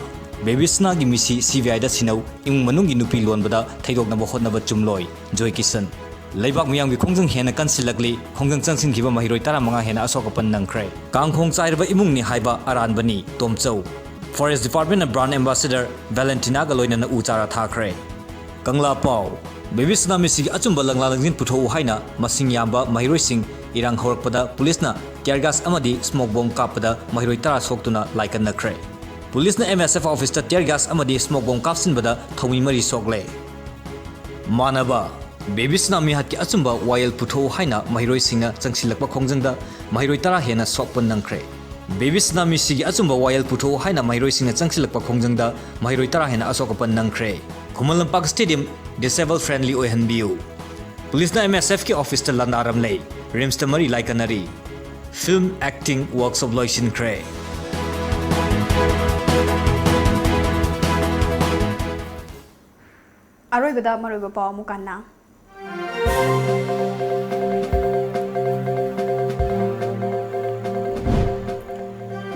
Bebisna gi misi CVI da sinau ing manung gi nupi lon bada thaidok na bokhot na ba chumloi Joy Kisan Leibak miyangbi khongjang hena kansilakli khongjang changsinkiba mahiroi 15 hena asokapan nangkhre kangkhong chairba imungni haiba aranbani Tomchau Forest Department brand ambassador Valentina galoina uchara thakre Kangla Pau Baby Tsunami sigi achumba langla langjin puthou haina masing yamba mahiroi sing irang horakpada police na tear gas amadi smoke bomb kapada mahiroi 10 soktuna laikan nakre Police na MSF office ta tear gas amadi smoke bomb kapsin bada thomi mari sokle Manaba Baby Tsunami hat ki achumba wayal puthou haina mahiroi singna changsilakpa khongjangda mahiroi 10 hena sokpan nangkhre Baby Tsunami sigi achumba wayal puthou haina mahiroi singna changsilakpa khongjangda mahiroi 10 hena asokapan nangkhre Kumalampak Stadium disabled friendly oihanbiu Police na MSF ki office ta lanaram lei rims ta mari laikanari film acting workshop loisin kre Aroi bada maroi ba mukana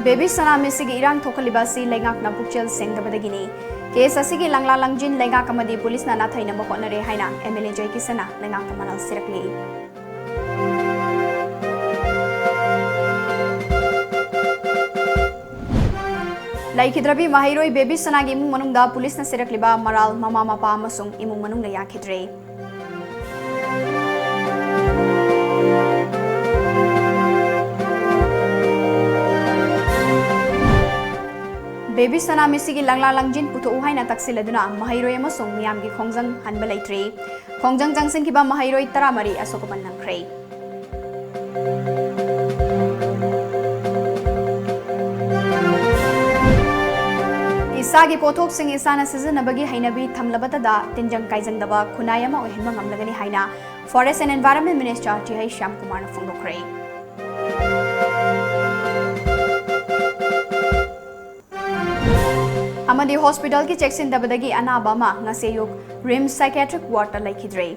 Baby Tsunami sigi irang thokalibasi lengak na pukchel sengdabadagini case asigi langla langjin lengak amadi police na nathaina bahonare haina MLA Joy Kisana lengak tamanal sirakli Laikhidrabi mahiroi Baby Tsunami imung manungda police na sirakliba maral mama mapa amasung imung manung na yakhidre Baby Tsunami sigi langla langjin puto uhaina taksiladuna mahiroi amasung miyamgi khongjang hanba leitre khongjang jangsinkiba mahiroi 10 asokapan nangkhre Isagi pothok sing isana sizinabagi hainabi thamlabatada tinjang kaijangdaba khunayama ohinma ngamlagani haina Forest and Environment Minister T.H. Shyam Kumar na phongdokre Amadi hospital ki check-in dabadagi anaba ma ngaseyuk RIMS psychiatric ward ta laikhidre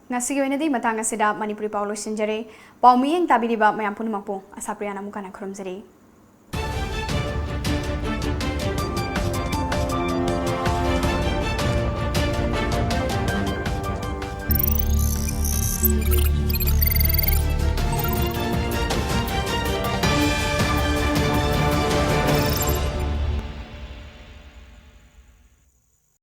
Ngasigi wenadi matang asida Manipuri Paulo Sinjare Paumiyeng tabiriba mayam punumangpo ASHAPRIYA namukana khurumjari